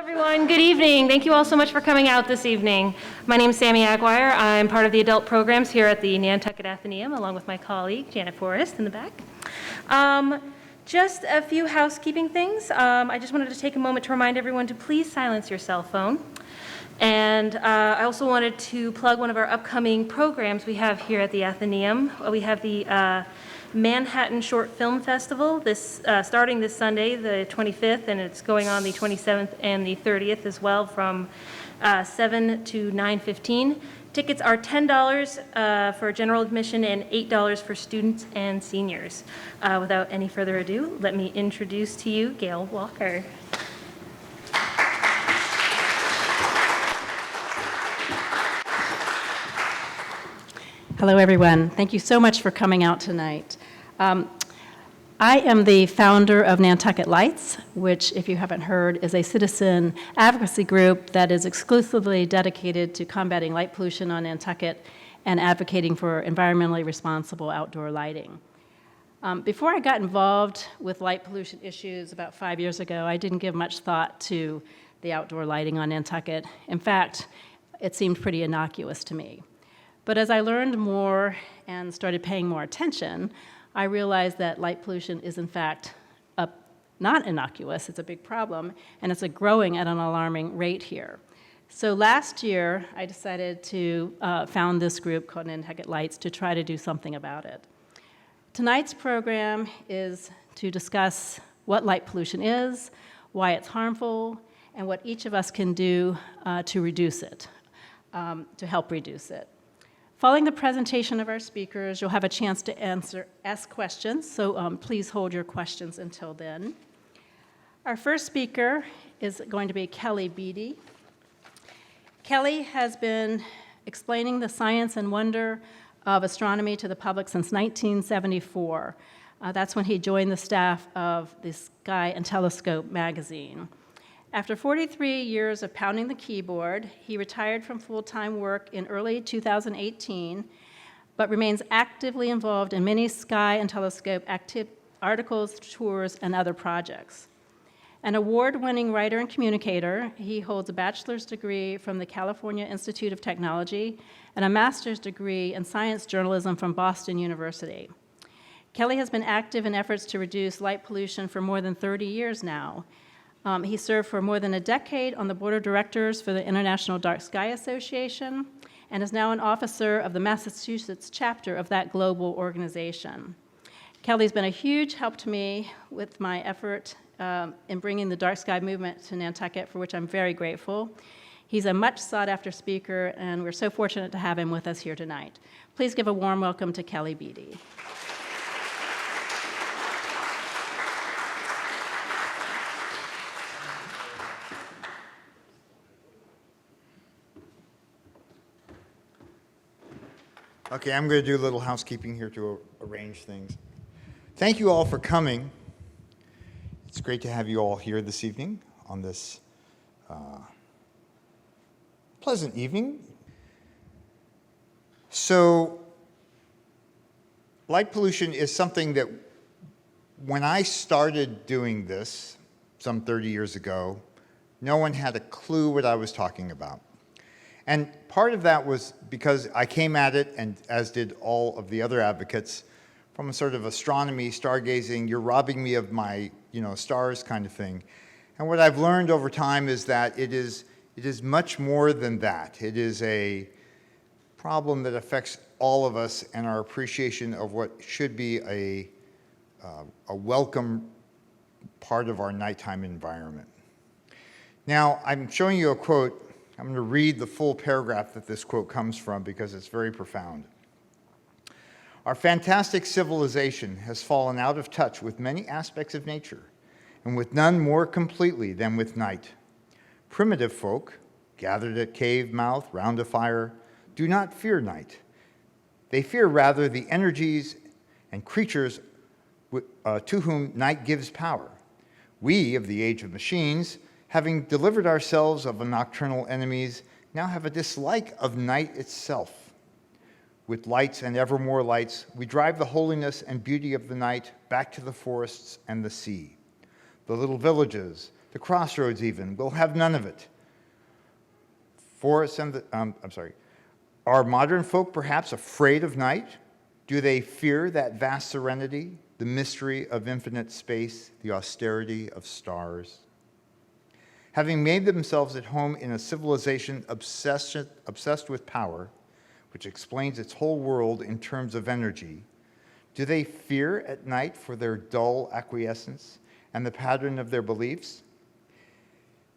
Everyone, good evening. Thank you all so much for coming out this evening. My name is Sammy Aguirre. I'm part of the adult programs here at the Nantucket Atheneum, along with my colleague, Janet Forrest, in the back. Just a few housekeeping things. I just wanted to take a moment to remind everyone to please silence your cell phone. And I also wanted to plug one of our upcoming programs we have here at the Atheneum. We have the Manhattan Short Film Festival, starting this Sunday, the 25th, and it's going on the 27th and the 30th as well, from 7 to 9:15. Tickets are $10 for general admission and $8 for students and seniors. Without any further ado, let me introduce to you Gail Walker. Hello, everyone. Thank you so much for coming out tonight. I am the founder of Nantucket Lights, which, if you haven't heard, is a citizen advocacy group that is exclusively dedicated to combating light pollution on Nantucket and advocating for environmentally responsible outdoor lighting. Before I got involved with light pollution issues about 5 years ago, I didn't give much thought to the outdoor lighting on Nantucket. In fact, it seemed pretty innocuous to me. But as I learned more and started paying more attention, I realized that light pollution is in fact not innocuous, it's a big problem, and it's growing at an alarming rate here. So last year, I decided to found this group called Nantucket Lights to try to do something about it. Tonight's program is to discuss what light pollution is, why it's harmful, and what each of us can do to reduce it, to help reduce it. Following the presentation of our speakers, you'll have a chance to ask questions, so please hold your questions until then. Our first speaker is going to be Kelly Beatty. Kelly has been explaining the science and wonder of astronomy to the public since 1974. That's when he joined the staff of the Sky and Telescope magazine. After 43 years of pounding the keyboard, he retired from full-time work in early 2018, but remains actively involved in many Sky and Telescope articles, tours, and other projects. An award-winning writer and communicator, he holds a bachelor's degree from the California Institute of Technology and a master's degree in science journalism from Boston University. Kelly has been active in efforts to reduce light pollution for more than 30 years now. He served for more than a decade on the board of directors for the International Dark Sky Association and is now an officer of the Massachusetts chapter of that global organization. Kelly's been a huge help to me with my effort in bringing the dark sky movement to Nantucket, for which I'm very grateful. He's a much sought-after speaker, and we're so fortunate to have him with us here tonight. Please give a warm welcome to Kelly Beatty. Okay, I'm going to do a little housekeeping here to arrange things. Thank you all for coming. It's great to have you all here this evening on this pleasant evening. So, light pollution is something that when I started doing this some 30 years ago, no one had a clue what I was talking about. And part of that was because I came at it, and as did all of the other advocates, from a sort of astronomy, stargazing, you're robbing me of my, stars kind of thing. And what I've learned over time is that it is much more than that. It is a problem that affects all of us and our appreciation of what should be a welcome part of our nighttime environment. Now, I'm showing you a quote. I'm going to read the full paragraph that this quote comes from because it's very profound. Our fantastic civilization has fallen out of touch with many aspects of nature, and with none more completely than with night. Primitive folk, gathered at cave mouth round a fire, do not fear night. They fear rather the energies and creatures to whom night gives power. We, of the age of machines, having delivered ourselves of nocturnal enemies, now have a dislike of night itself. With lights and ever more lights, we drive the holiness and beauty of the night back to the forests and the sea. The little villages, the the crossroads even, will have none of it. Forests and are modern folk perhaps afraid of night? Do they fear that vast serenity, the mystery of infinite space, the austerity of stars? Having made themselves at home in a civilization obsessed with power, which explains its whole world in terms of energy, do they fear at night for their dull acquiescence and the pattern of their beliefs?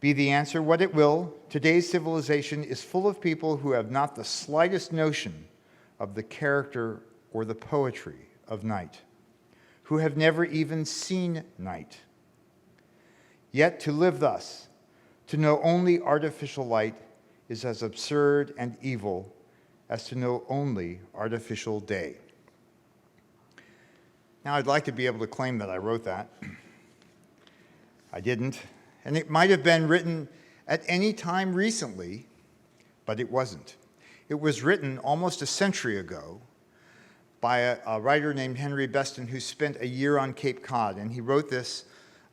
Be the answer what it will, today's civilization is full of people who have not the slightest notion of the character or the poetry of night, who have never even seen night. Yet to live thus, to know only artificial light, is as absurd and evil as to know only artificial day. Now, I'd like to be able to claim that I wrote that. I didn't. And it might have been written at any time recently, but it wasn't. It was written almost a century ago by a writer named Henry Beston who spent a year on Cape Cod. And he wrote this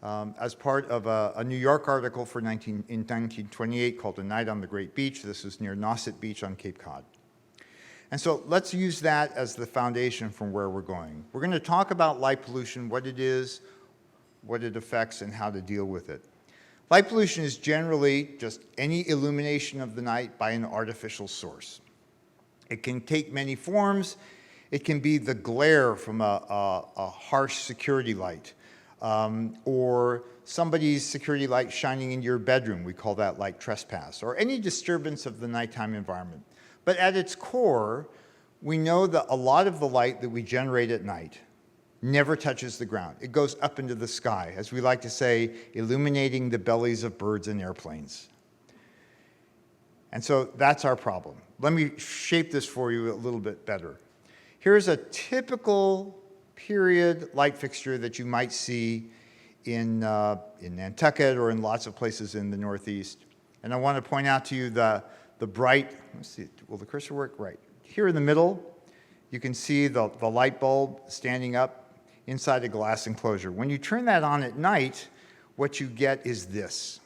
as part of a New York article in 1928 called A Night on the Great Beach. This was near Nauset Beach on Cape Cod. And so let's use that as the foundation from where we're going. We're going to talk about light pollution, what it is, what it affects, and how to deal with it. Light pollution is generally just any illumination of the night by an artificial source. It can take many forms. It can be the glare from a harsh security light, or somebody's security light shining into your bedroom. We call that light trespass, or any disturbance of the nighttime environment. But at its core, we know that a lot of the light that we generate at night never touches the ground. It goes up into the sky, as we like to say, illuminating the bellies of birds and airplanes. And so that's our problem. Let me shape this for you a little bit better. Here's a typical period light fixture that you might see in Nantucket or in lots of places in the Northeast. And I want to point out to you the bright, let's see, will the cursor work? Right. Here in the middle, you can see the light bulb standing up inside a glass enclosure. When you turn that on at night, what you get is this,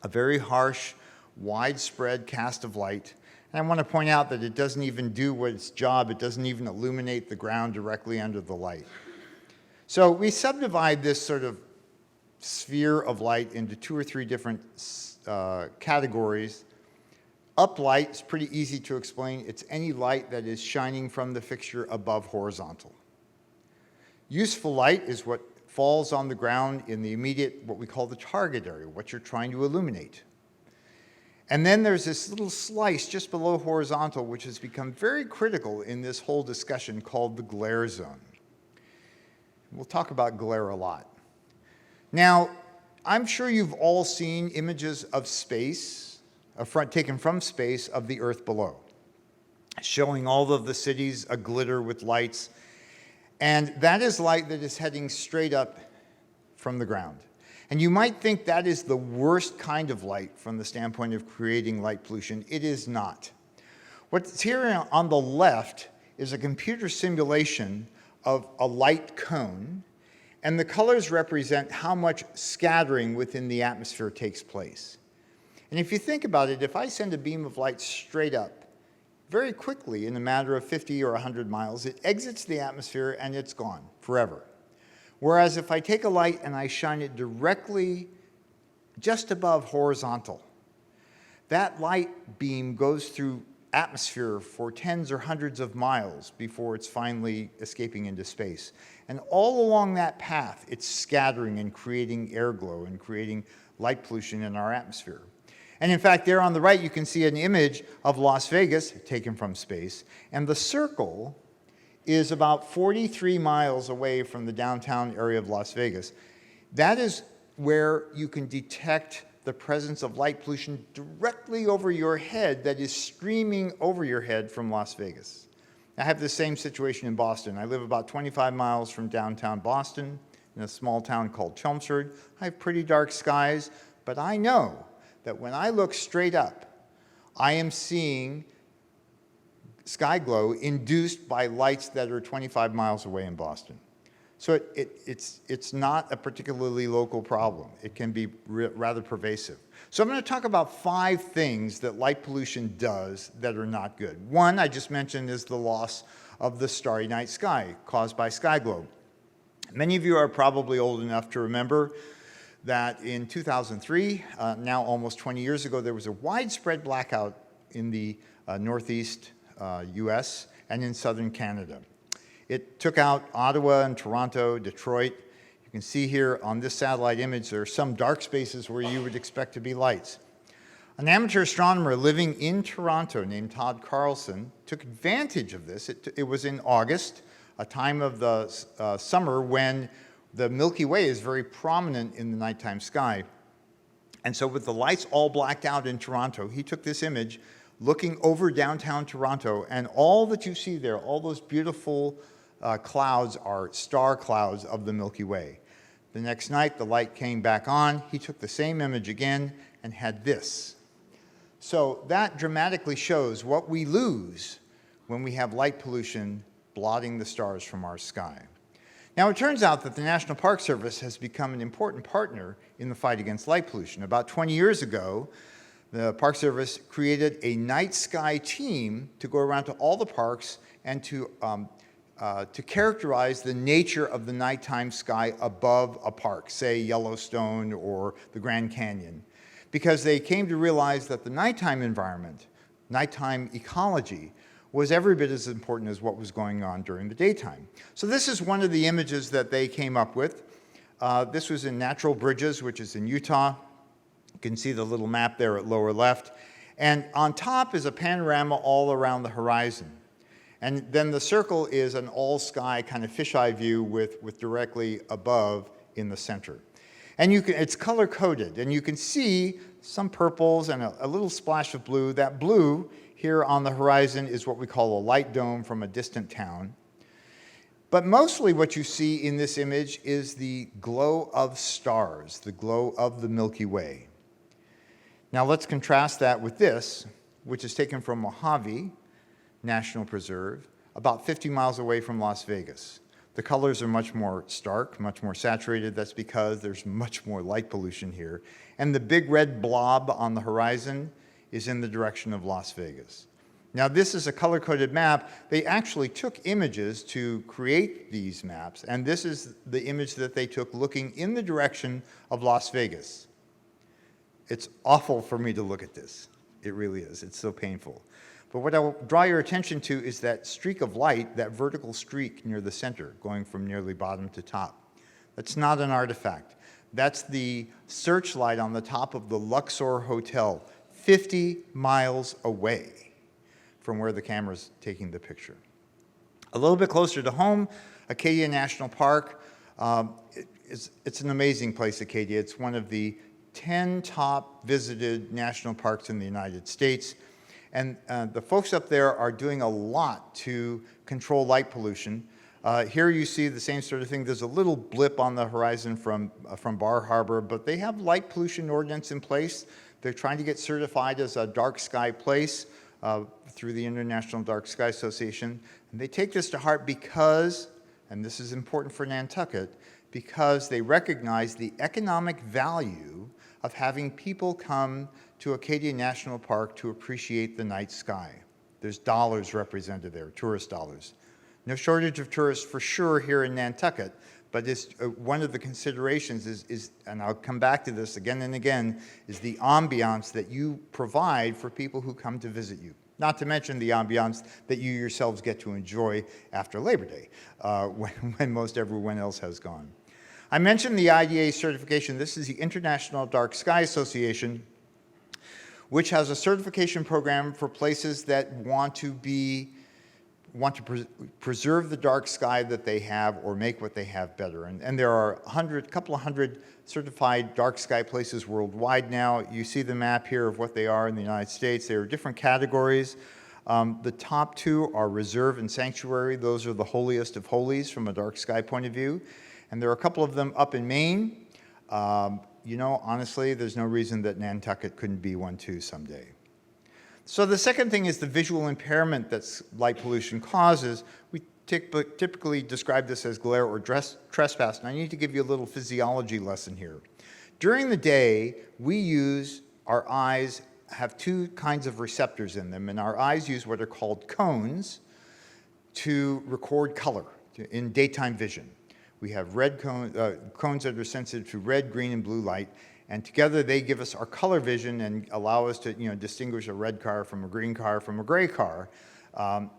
a very harsh, widespread cast of light. And I want to point out that it doesn't even do what its job. It doesn't even illuminate the ground directly under the light. So we subdivide this sort of sphere of light into 2 or 3 different categories. Uplight is pretty easy to explain. It's any light that is shining from the fixture above horizontal. Useful light is what falls on the ground in the immediate, what we call the target area, what you're trying to illuminate. And then there's this little slice just below horizontal, which has become very critical in this whole discussion, called the glare zone. We'll talk about glare a lot. Now, I'm sure you've all seen images of space, taken from space, of the Earth below, showing all of the cities aglitter with lights. And that is light that is heading straight up from the ground. And you might think that is the worst kind of light from the standpoint of creating light pollution. It is not. What's here on the left is a computer simulation of a light cone, and the colors represent how much scattering within the atmosphere takes place. And if you think about it, if I send a beam of light straight up, very quickly, in a matter of 50 or 100 miles, it exits the atmosphere and it's gone forever. Whereas if I take a light and I shine it directly just above horizontal, that light beam goes through atmosphere for tens or hundreds of miles before it's finally escaping into space. And all along that path, it's scattering and creating air glow and creating light pollution in our atmosphere. And in fact, there on the right, you can see an image of Las Vegas taken from space. And the circle is about 43 miles away from the downtown area of Las Vegas. That is where you can detect the presence of light pollution directly over your head that is streaming over your head from Las Vegas. I have the same situation in Boston. I live about 25 miles from downtown Boston in a small town called Chelmsford. I have pretty dark skies, but I know that when I look straight up, I am seeing sky glow induced by lights that are 25 miles away in Boston. So it's not a particularly local problem. It can be rather pervasive. So I'm going to talk about 5 things that light pollution does that are not good. One, I just mentioned, is the loss of the starry night sky caused by sky globe. Many of you are probably old enough to remember that in 2003, now almost 20 years ago, there was a widespread blackout in the northeast US and in southern Canada. It took out Ottawa and Toronto, Detroit. You can see here on this satellite image, there are some dark spaces where you would expect to be lights. An amateur astronomer living in Toronto named Todd Carlson took advantage of this. It was in August, a time of the summer when the Milky Way is very prominent in the nighttime sky. And so with the lights all blacked out in Toronto, he took this image looking over downtown Toronto, and all that you see there, all those beautiful clouds are star clouds of the Milky Way. The next night, the light came back on. He took the same image again and had this. So that dramatically shows what we lose when we have light pollution blotting the stars from our sky. Now, it turns out that the National Park Service has become an important partner in the fight against light pollution. About 20 years ago, the Park Service created a night sky team to go around to all the parks and to characterize the nature of the nighttime sky above a park, say Yellowstone or the Grand Canyon, because they came to realize that the nighttime environment, nighttime ecology, was every bit as important as what was going on during the daytime. So this is one of the images that they came up with. This was in Natural Bridges, which is in Utah. You can see the little map there at lower left. And on top is a panorama all around the horizon. And then the circle is an all-sky kind of fisheye view with directly above in the center. And it's color-coded, and you can see some purples and a little splash of blue. That blue here on the horizon is what we call a light dome from a distant town. But mostly what you see in this image is the glow of stars, the glow of the Milky Way. Now let's contrast that with this, which is taken from Mojave National Preserve, about 50 miles away from Las Vegas. The colors are much more stark, much more saturated. That's because there's much more light pollution here. And the big red blob on the horizon is in the direction of Las Vegas. Now, this is a color-coded map. They actually took images to create these maps, and this is the image that they took looking in the direction of Las Vegas. It's awful for me to look at this. It really is. It's so painful. But what I'll draw your attention to is that streak of light, that vertical streak near the center, going from nearly bottom to top. That's not an artifact. That's the searchlight on the top of the Luxor Hotel, 50 miles away from where the camera's taking the picture. A little bit closer to home, Acadia National Park. It's an amazing place, Acadia. It's one of the 10 top visited national parks in the United States. And the folks up there are doing a lot to control light pollution. Here you see the same sort of thing. There's a little blip on the horizon from Bar Harbor, but they have light pollution ordinance in place. They're trying to get certified as a dark sky place through the International Dark Sky Association. And they take this to heart because, and this is important for Nantucket, because they recognize the economic value of having people come to Acadia National Park to appreciate the night sky. There's dollars represented there, tourist dollars. No shortage of tourists for sure here in Nantucket, but one of the considerations is, and I'll come back to this again and again, is the ambiance that you provide for people who come to visit you. Not to mention the ambiance that you yourselves get to enjoy after Labor Day, when most everyone else has gone. I mentioned the Iea Certification. This is the International Dark Sky Association, which has a certification program for places that want to preserve the dark sky that they have or make what they have better. And there are a couple of hundred certified dark sky places worldwide now. You see the map here of what they are in the United States. There are different categories. The top 2 are reserve and sanctuary. Those are the holiest of holies from a dark sky point of view. And there are a couple of them up in Maine. You know, honestly, there's no reason that Nantucket couldn't be one too someday. So the second thing is the visual impairment that light pollution causes. We typically describe this as glare or trespass, and I need to give you a little physiology lesson here. During the day, our eyes have two kinds of receptors in them, and our eyes use what are called cones to record color in daytime vision. We have cones that are sensitive to red, green, and blue light, and together they give us our color vision and allow us to distinguish a red car from a green car from a gray car.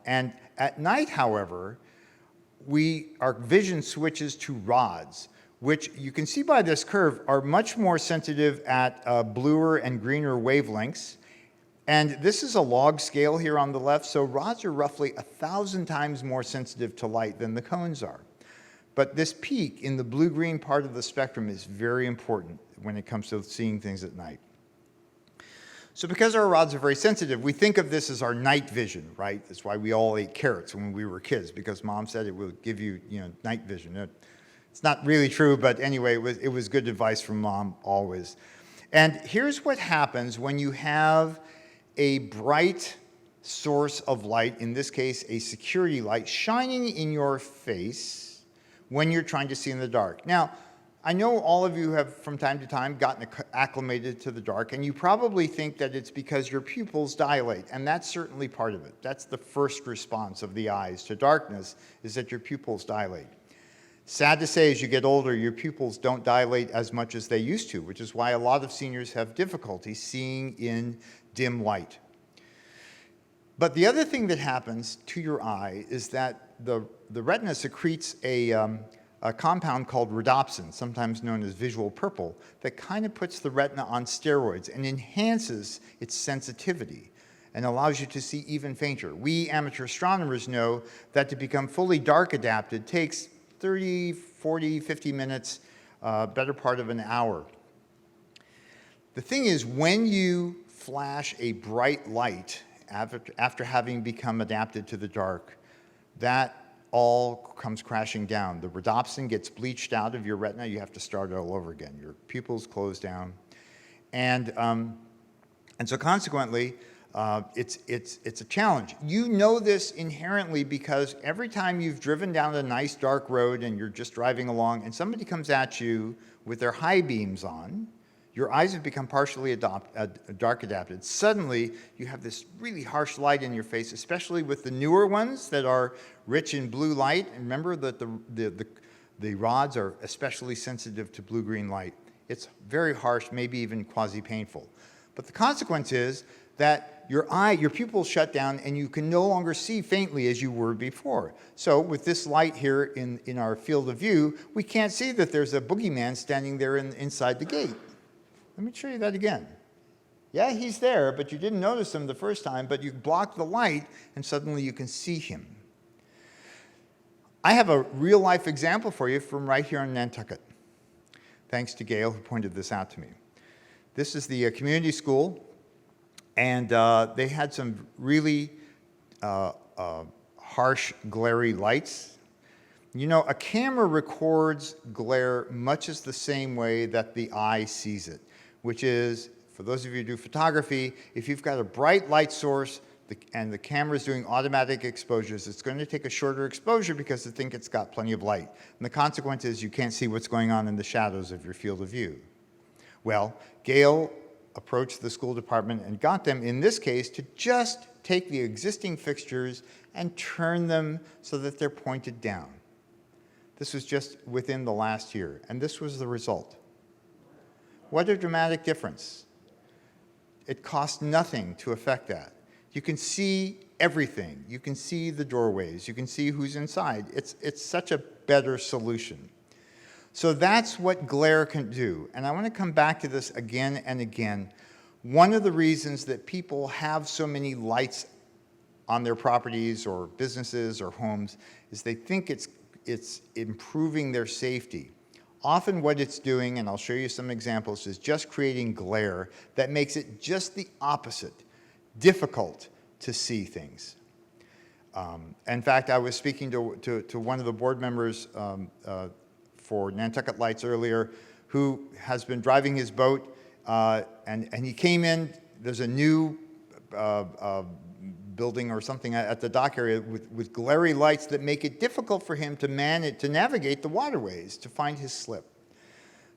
And at night, however, our vision switches to rods, which you can see by this curve are much more sensitive at bluer and greener wavelengths. And this is a log scale here on the left, so rods are roughly 1,000 times more sensitive to light than the cones are. But this peak in the blue-green part of the spectrum is very important when it comes to seeing things at night. So because our rods are very sensitive, we think of this as our night vision, right? That's why we all ate carrots when we were kids, because Mom said it would give you, night vision. It's not really true, but anyway, it was good advice from Mom always. And here's what happens when you have a bright source of light, in this case, a security light, shining in your face when you're trying to see in the dark. Now, I know all of you have, from time to time, gotten acclimated to the dark, and you probably think that it's because your pupils dilate, and that's certainly part of it. That's the first response of the eyes to darkness, is that your pupils dilate. Sad to say, as you get older, your pupils don't dilate as much as they used to, which is why a lot of seniors have difficulty seeing in dim light. But the other thing that happens to your eye is that the retina secretes a compound called rhodopsin, sometimes known as visual purple, that kind of puts the retina on steroids and enhances its sensitivity and allows you to see even fainter. We amateur astronomers know that to become fully dark adapted takes 30, 40, 50 minutes, better part of an hour. The thing is, when you flash a bright light after having become adapted to the dark, that all comes crashing down. The rhodopsin gets bleached out of your retina. You have to start all over again. Your pupils close down. And so consequently, it's a challenge. You know this inherently because every time you've driven down a nice dark road and you're just driving along and somebody comes at you with their high beams on, your eyes have become partially dark adapted. Suddenly, you have this really harsh light in your face, especially with the newer ones that are rich in blue light. And remember that the rods are especially sensitive to blue-green light. It's very harsh, maybe even quasi-painful. But the consequence is that your pupils shut down and you can no longer see faintly as you were before. So with this light here in our field of view, we can't see that there's a boogeyman standing there inside the gate. Let me show you that again. Yeah, he's there, but you didn't notice him the first time, but you block the light and suddenly you can see him. I have a real-life example for you from right here in Nantucket, thanks to Gail, who pointed this out to me. This is the community school, and they had some really harsh, glary lights. You know, a camera records glare much as the same way that the eye sees it, which is, for those of you who do photography, if you've got a bright light source and the camera is doing automatic exposures, it's going to take a shorter exposure because it thinks it's got plenty of light. And the consequence is you can't see what's going on in the shadows of your field of view. Well, Gail approached the school department and got them, in this case, to just take the existing fixtures and turn them so that they're pointed down. This was just within the last year, and this was the result. What a dramatic difference. It cost nothing to affect that. You can see everything. You can see the doorways. You can see who's inside. It's such a better solution. So that's what glare can do. And I want to come back to this again and again. One of the reasons that people have so many lights on their properties or businesses or homes is they think it's improving their safety. Often what it's doing, and I'll show you some examples, is just creating glare that makes it just the opposite, difficult to see things. In fact, I was speaking to one of the board members for Nantucket Lights earlier, who has been driving his boat, and he came in. There's a new building or something at the dock area with glary lights that make it difficult for him to navigate the waterways to find his slip.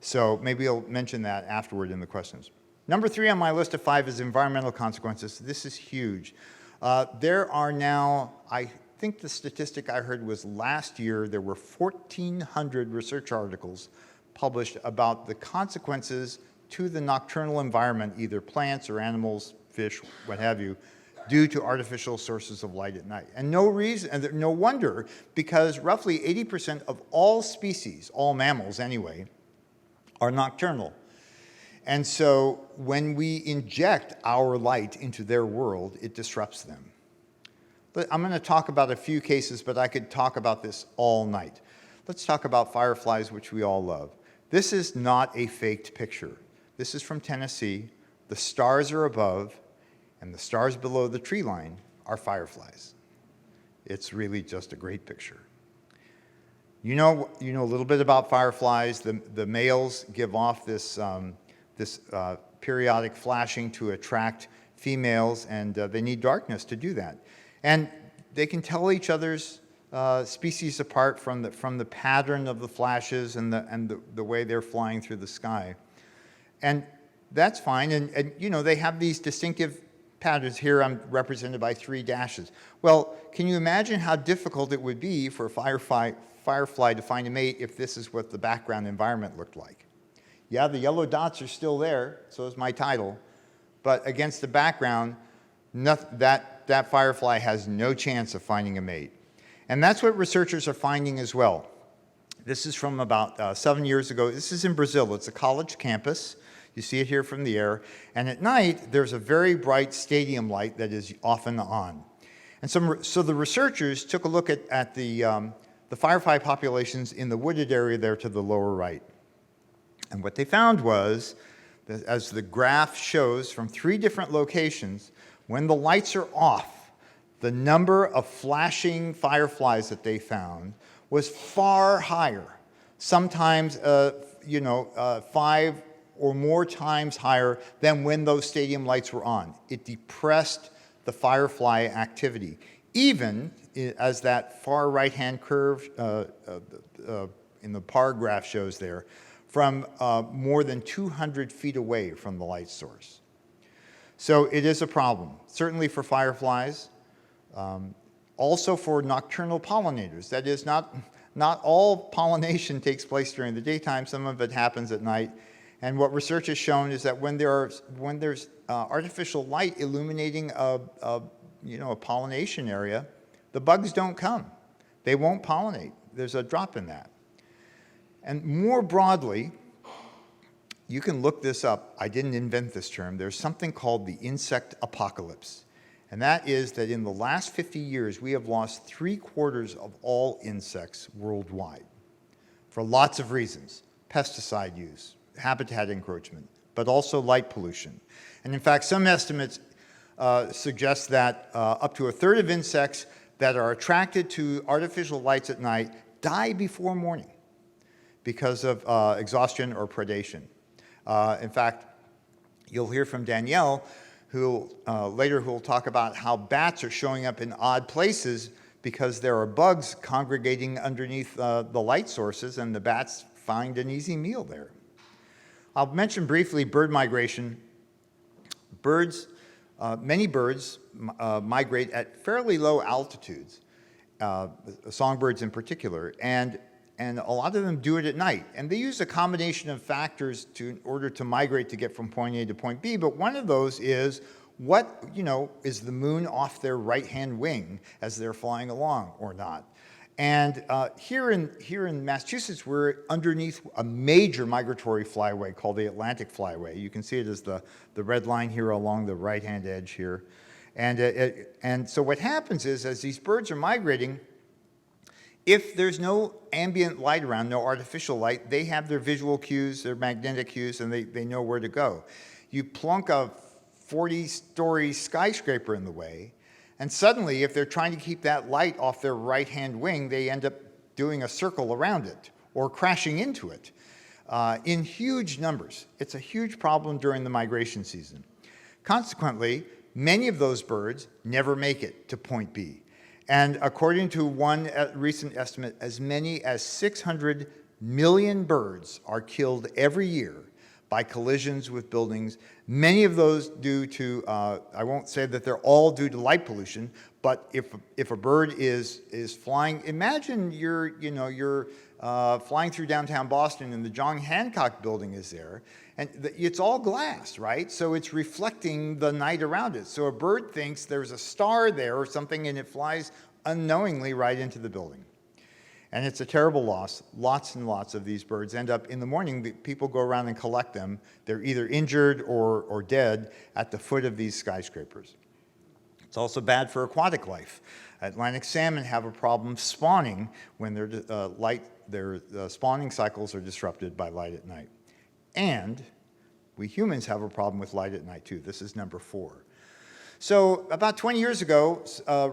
So maybe I'll mention that afterward in the questions. Number 3 on my list of 5 is environmental consequences. This is huge. There are now, I think the statistic I heard was last year, there were 1,400 research articles published about the consequences to the nocturnal environment, either plants or animals, fish, what have you, due to artificial sources of light at night. And no wonder, because roughly 80% of all species, all mammals anyway, are nocturnal. And so when we inject our light into their world, it disrupts them. But I'm going to talk about a few cases, but I could talk about this all night. Let's talk about fireflies, which we all love. This is not a faked picture. This is from Tennessee. The stars are above, and the stars below the tree line are fireflies. It's really just a great picture. You know a little bit about fireflies. The males give off this periodic flashing to attract females, and they need darkness to do that. And they can tell each other's species apart from the pattern of the flashes and the way they're flying through the sky. And that's fine. And they have these distinctive patterns. Here I'm represented by 3 dashes. Well, can you imagine how difficult it would be for a firefly to find a mate if this is what the background environment looked like? Yeah, the yellow dots are still there, so is my title, but against the background, that firefly has no chance of finding a mate. And that's what researchers are finding as well. This is from about 7 years ago. This is in Brazil. It's a college campus. You see it here from the air. And at night, there's a very bright stadium light that is often on. And so the researchers took a look at the firefly populations in the wooded area there to the lower right. And what they found was that, as the graph shows from 3 different locations, when the lights are off, the number of flashing fireflies that they found was far higher, sometimes 5 or more times higher than when those stadium lights were on. It depressed the firefly activity, even as that far right-hand curve in the bar graph shows there, from more than 200 feet away from the light source. So it is a problem, certainly for fireflies, also for nocturnal pollinators. That is, not all pollination takes place during the daytime. Some of it happens at night. And what research has shown is that when there's artificial light illuminating a pollination area, the bugs don't come. They won't pollinate. There's a drop in that. And more broadly, you can look this up. I didn't invent this term. There's something called the insect apocalypse. And that is that in the last 50 years, we have lost 3/4 of all insects worldwide for lots of reasons. Pesticide use, habitat encroachment, but also light pollution. And in fact, some estimates suggest that up to 1/3 of insects that are attracted to artificial lights at night die before morning because of exhaustion or predation. In fact, you'll hear from Danielle who will talk about how bats are showing up in odd places because there are bugs congregating underneath the light sources, and the bats find an easy meal there. I'll mention briefly bird migration. Many birds migrate at fairly low altitudes, songbirds in particular, and a lot of them do it at night. And they use a combination of factors in order to migrate to get from point A to point B, but one of those is is the moon off their right-hand wing as they're flying along or not? And here in Massachusetts, we're underneath a major migratory flyway called the Atlantic Flyway. You can see it as the red line here along the right-hand edge here. And so what happens is, as these birds are migrating, if there's no ambient light around, no artificial light, they have their visual cues, their magnetic cues, and they know where to go. You plunk a 40-story skyscraper in the way, and suddenly, if they're trying to keep that light off their right-hand wing, they end up doing a circle around it or crashing into it in huge numbers. It's a huge problem during the migration season. Consequently, Many of those birds never make it to point B. And according to one recent estimate, as many as 600 million birds are killed every year by collisions with buildings. Many of those due to, I won't say that they're all due to light pollution, but if a bird is flying, imagine you're flying through downtown Boston and the John Hancock building is there, and it's all glass, right? So it's reflecting the night around it. So a bird thinks there's a star there or something, and it flies unknowingly right into the building. And it's a terrible loss. Lots and lots of these birds end up in the morning. People go around and collect them. They're either injured or dead at the foot of these skyscrapers. It's also bad for aquatic life. Atlantic salmon have a problem spawning when their spawning cycles are disrupted by light at night. And we humans have a problem with light at night too. This is number 4. So about 20 years ago,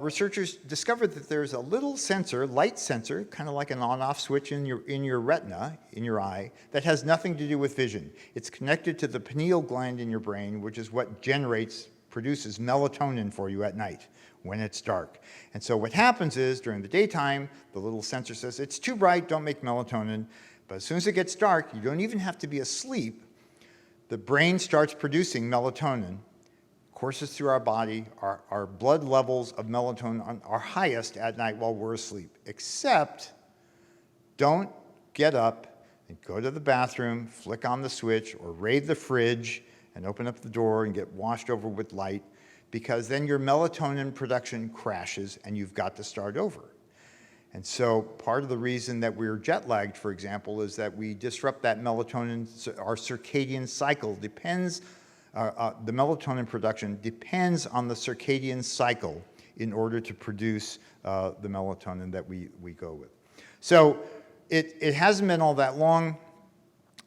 researchers discovered that there's a little sensor, light sensor, kind of like an on-off switch in your retina, in your eye, that has nothing to do with vision. It's connected to the pineal gland in your brain, which is what produces melatonin for you at night when it's dark. And so what happens is, during the daytime, the little sensor says, it's too bright, don't make melatonin. But as soon as it gets dark, you don't even have to be asleep. The brain starts producing melatonin, courses through our body. Our blood levels of melatonin are highest at night while we're asleep, except don't get up and go to the bathroom, flick on the switch, or raid the fridge and open up the door and get washed over with light, because then your melatonin production crashes and you've got to start over. And so part of the reason that we're jet lagged, for example, is that we disrupt that melatonin. Our circadian cycle depends, the melatonin production depends on the circadian cycle in order to produce the melatonin that we go with. So it hasn't been all that long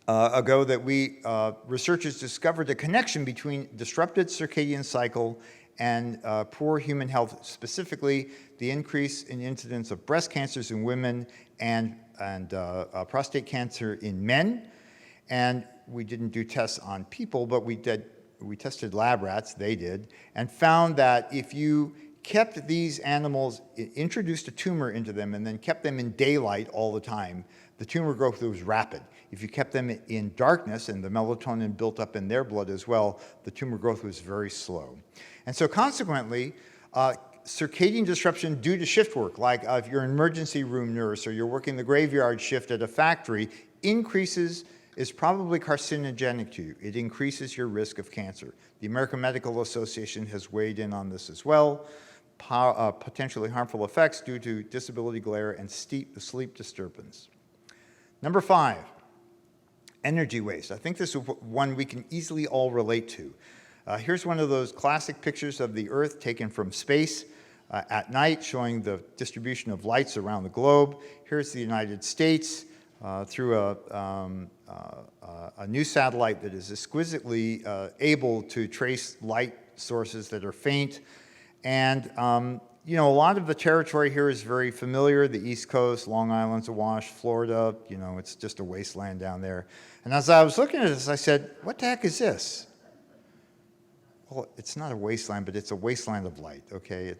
ago that researchers discovered a connection between disrupted circadian cycle and poor human health, specifically the increase in incidence of breast cancers in women and prostate cancer in men. And we didn't do tests on people, but we tested lab rats, they did, and found that if you kept these animals, introduced a tumor into them, and then kept them in daylight all the time, the tumor growth was rapid. If you kept them in darkness and the melatonin built up in their blood as well, the tumor growth was very slow. And so consequently, circadian disruption due to shift work, like if you're an emergency room nurse or you're working the graveyard shift at a factory, is probably carcinogenic to you. It increases your risk of cancer. The American Medical Association has weighed in on this as well. Potentially harmful effects due to disability glare and sleep disturbance. Number 5, energy waste. I think this is one we can easily all relate to. Here's one of those classic pictures of the Earth taken from space at night, showing the distribution of lights around the globe. Here's the United States through a new satellite that is exquisitely able to trace light sources that are faint. And a lot of the territory here is very familiar. The East Coast, Long Island's awash, Florida, it's just a wasteland down there. And as I was looking at this, I said, what the heck is this? Well, it's not a wasteland, but it's a wasteland of light, okay?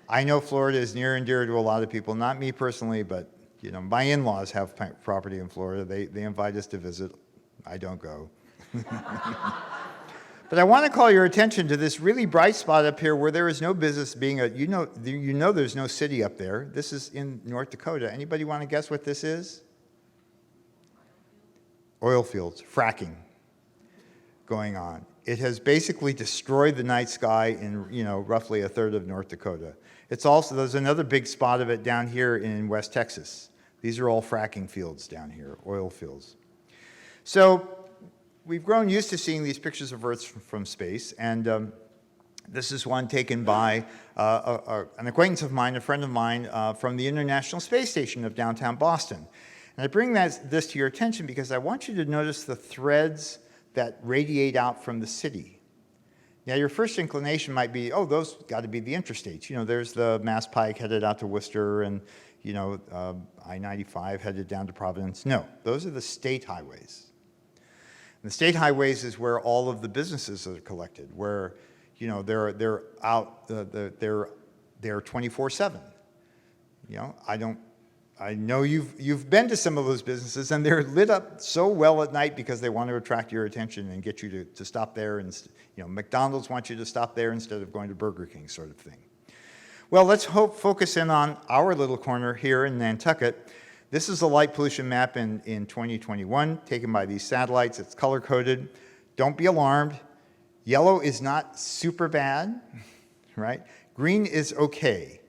I know Florida is near and dear to a lot of people, not me personally, but my in-laws have property in Florida. They invite us to visit. I don't go. But I want to call your attention to this really bright spot up here where there is no business being there's no city up there. This is in North Dakota. Anybody want to guess what this is? Oil fields, fracking going on. It has basically destroyed the night sky in roughly a third of North Dakota. There's another big spot of it down here in West Texas. These are all fracking fields down here, oil fields. So we've grown used to seeing these pictures of Earth from space, and this is one taken by an acquaintance of mine, a friend of mine, from the International Space Station of downtown Boston. And I bring this to your attention because I want you to notice the threads that radiate out from the city. Now, your first inclination might be, oh, those got to be the interstates. There's the Mass Pike headed out to Worcester and, I-95 headed down to Providence. No, those are the state highways. And the state highways is where all of the businesses are collected, where, you know, they're out, they're 24/7. You know, I know you've been to some of those businesses, and they're lit up so well at night because they want to attract your attention and get you to stop there. And, you know, McDonald's wants you to stop there instead of going to Burger King, sort of thing. Well, let's focus in on our little corner here in Nantucket. This is a light pollution map in 2021, taken by these satellites. It's color-coded. Don't be alarmed. Yellow is not super bad, right? Green is okay.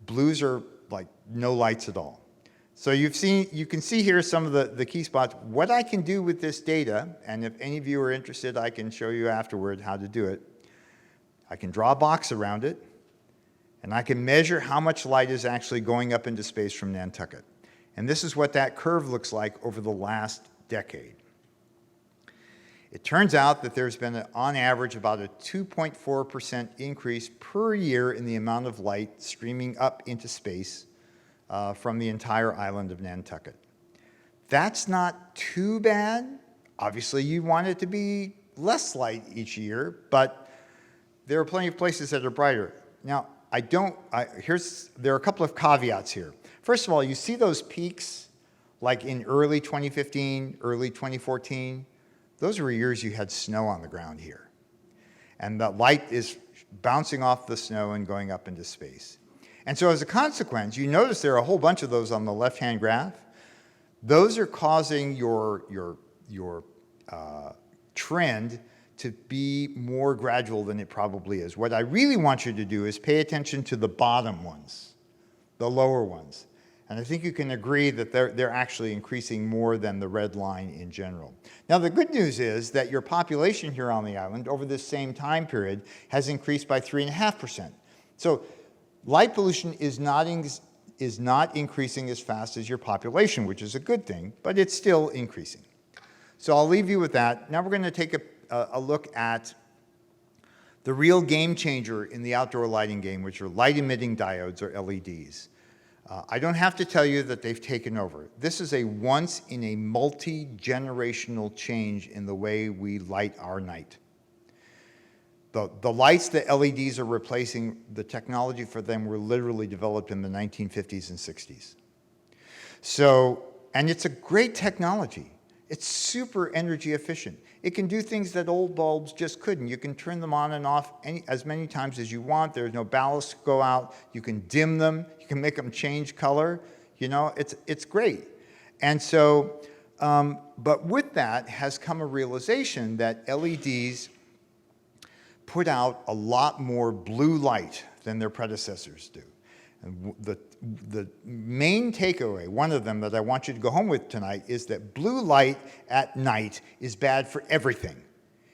Blues are like no lights at all. So you can see here some of the key spots. What I can do with this data, and if any of you are interested, I can show you afterward how to do it. I can draw a box around it, and I can measure how much light is actually going up into space from Nantucket. And this is what that curve looks like over the last decade. It turns out that there's been, on average, about a 2.4% increase per year in the amount of light streaming up into space from the entire island of Nantucket. That's not too bad. Obviously, you want it to be less light each year, but there are plenty of places that are brighter. Now, there are a couple of caveats here. First of all, you see those peaks like in early 2015, early 2014? Those were years you had snow on the ground here. And the light is bouncing off the snow and going up into space. And so as a consequence, you notice there are a whole bunch of those on the left-hand graph. Those are causing your trend to be more gradual than it probably is. What I really want you to do is pay attention to the bottom ones, the lower ones. And I think you can agree that they're actually increasing more than the red line in general. Now, the good news is that your population here on the island over this same time period has increased by 3.5%. So light pollution is not increasing as fast as your population, which is a good thing, but it's still increasing. So I'll leave you with that. Now we're going to take a look at the real game changer in the outdoor lighting game, which are light-emitting diodes, or LEDs. I don't have to tell you that they've taken over. This is a once-in-a-multi-generational change in the way we light our night. The lights that LEDs are replacing, the technology for them were literally developed in the 1950s and 60s. So, and it's a great technology. It's super energy efficient. It can do things that old bulbs just couldn't. You can turn them on and off as many times as you want. There's no ballast to go out. You can dim them. You can make them change color. You know, it's great. And so, but with that has come a realization that LEDs put out a lot more blue light than their predecessors do. And the main takeaway, one of them that I want you to go home with tonight, is that blue light at night is bad for everything.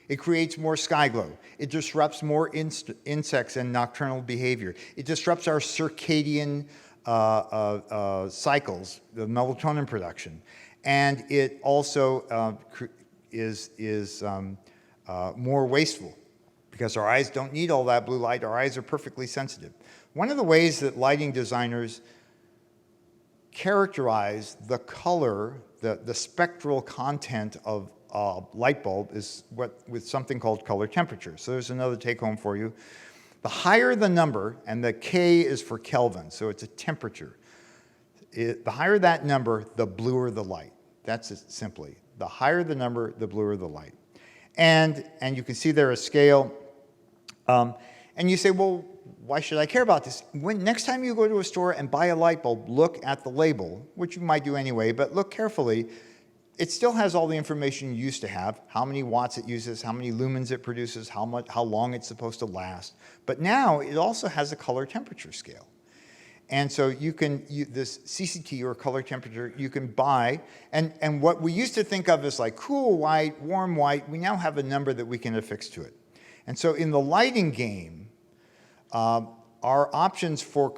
It creates more sky glow. It disrupts more insects and nocturnal behavior. It disrupts our circadian cycles, the melatonin production. And it also is more wasteful because our eyes don't need all that blue light. Our eyes are perfectly sensitive. One of the ways that lighting designers characterize the color, the spectral content of a light bulb is with something called color temperature. So there's another take home for you. The higher the number, and the K is for Kelvin, so it's a temperature. The higher that number, the bluer the light. That's it simply. The higher the number, the bluer the light. And you can see there a scale. And you say, well, why should I care about this? Next time you go to a store and buy a light bulb, look at the label, which you might do anyway, but look carefully. It still has all the information you used to have, how many watts it uses, how many lumens it produces, how long it's supposed to last. But now it also has a color temperature scale. And so this CCT, or color temperature, you can buy, and what we used to think of as like cool white, warm white, we now have a number that we can affix to it. And so in the lighting game, our options for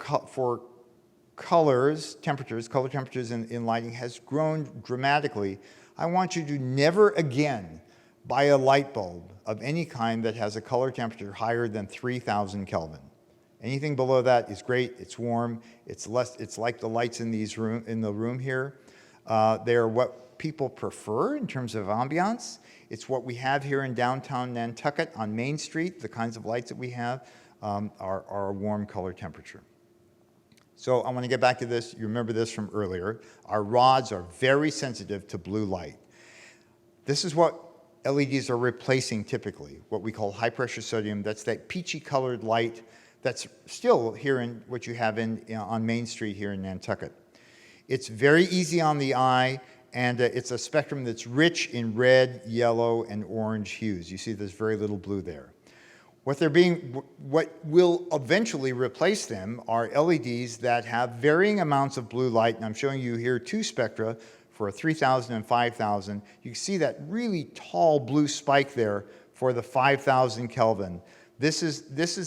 color temperatures in lighting has grown dramatically. I want you to never again buy a light bulb of any kind that has a color temperature higher than 3,000 Kelvin. Anything below that is great. It's warm. It's like the lights in the room here. They're what people prefer in terms of ambiance. It's what we have here in downtown Nantucket on Main Street. The kinds of lights that we have are a warm color temperature. So I want to get back to this. You remember this from earlier. Our rods are very sensitive to blue light. This is what LEDs are replacing typically, what we call high pressure sodium. That's that peachy colored light that's still here in what you have on Main Street here in Nantucket. It's very easy on the eye, and it's a spectrum that's rich in red, yellow, and orange hues. You see there's very little blue there. What will eventually replace them are LEDs that have varying amounts of blue light, and I'm showing you here two spectra for 3,000 and 5,000. You can see that really tall blue spike there for the 5,000 Kelvin. This is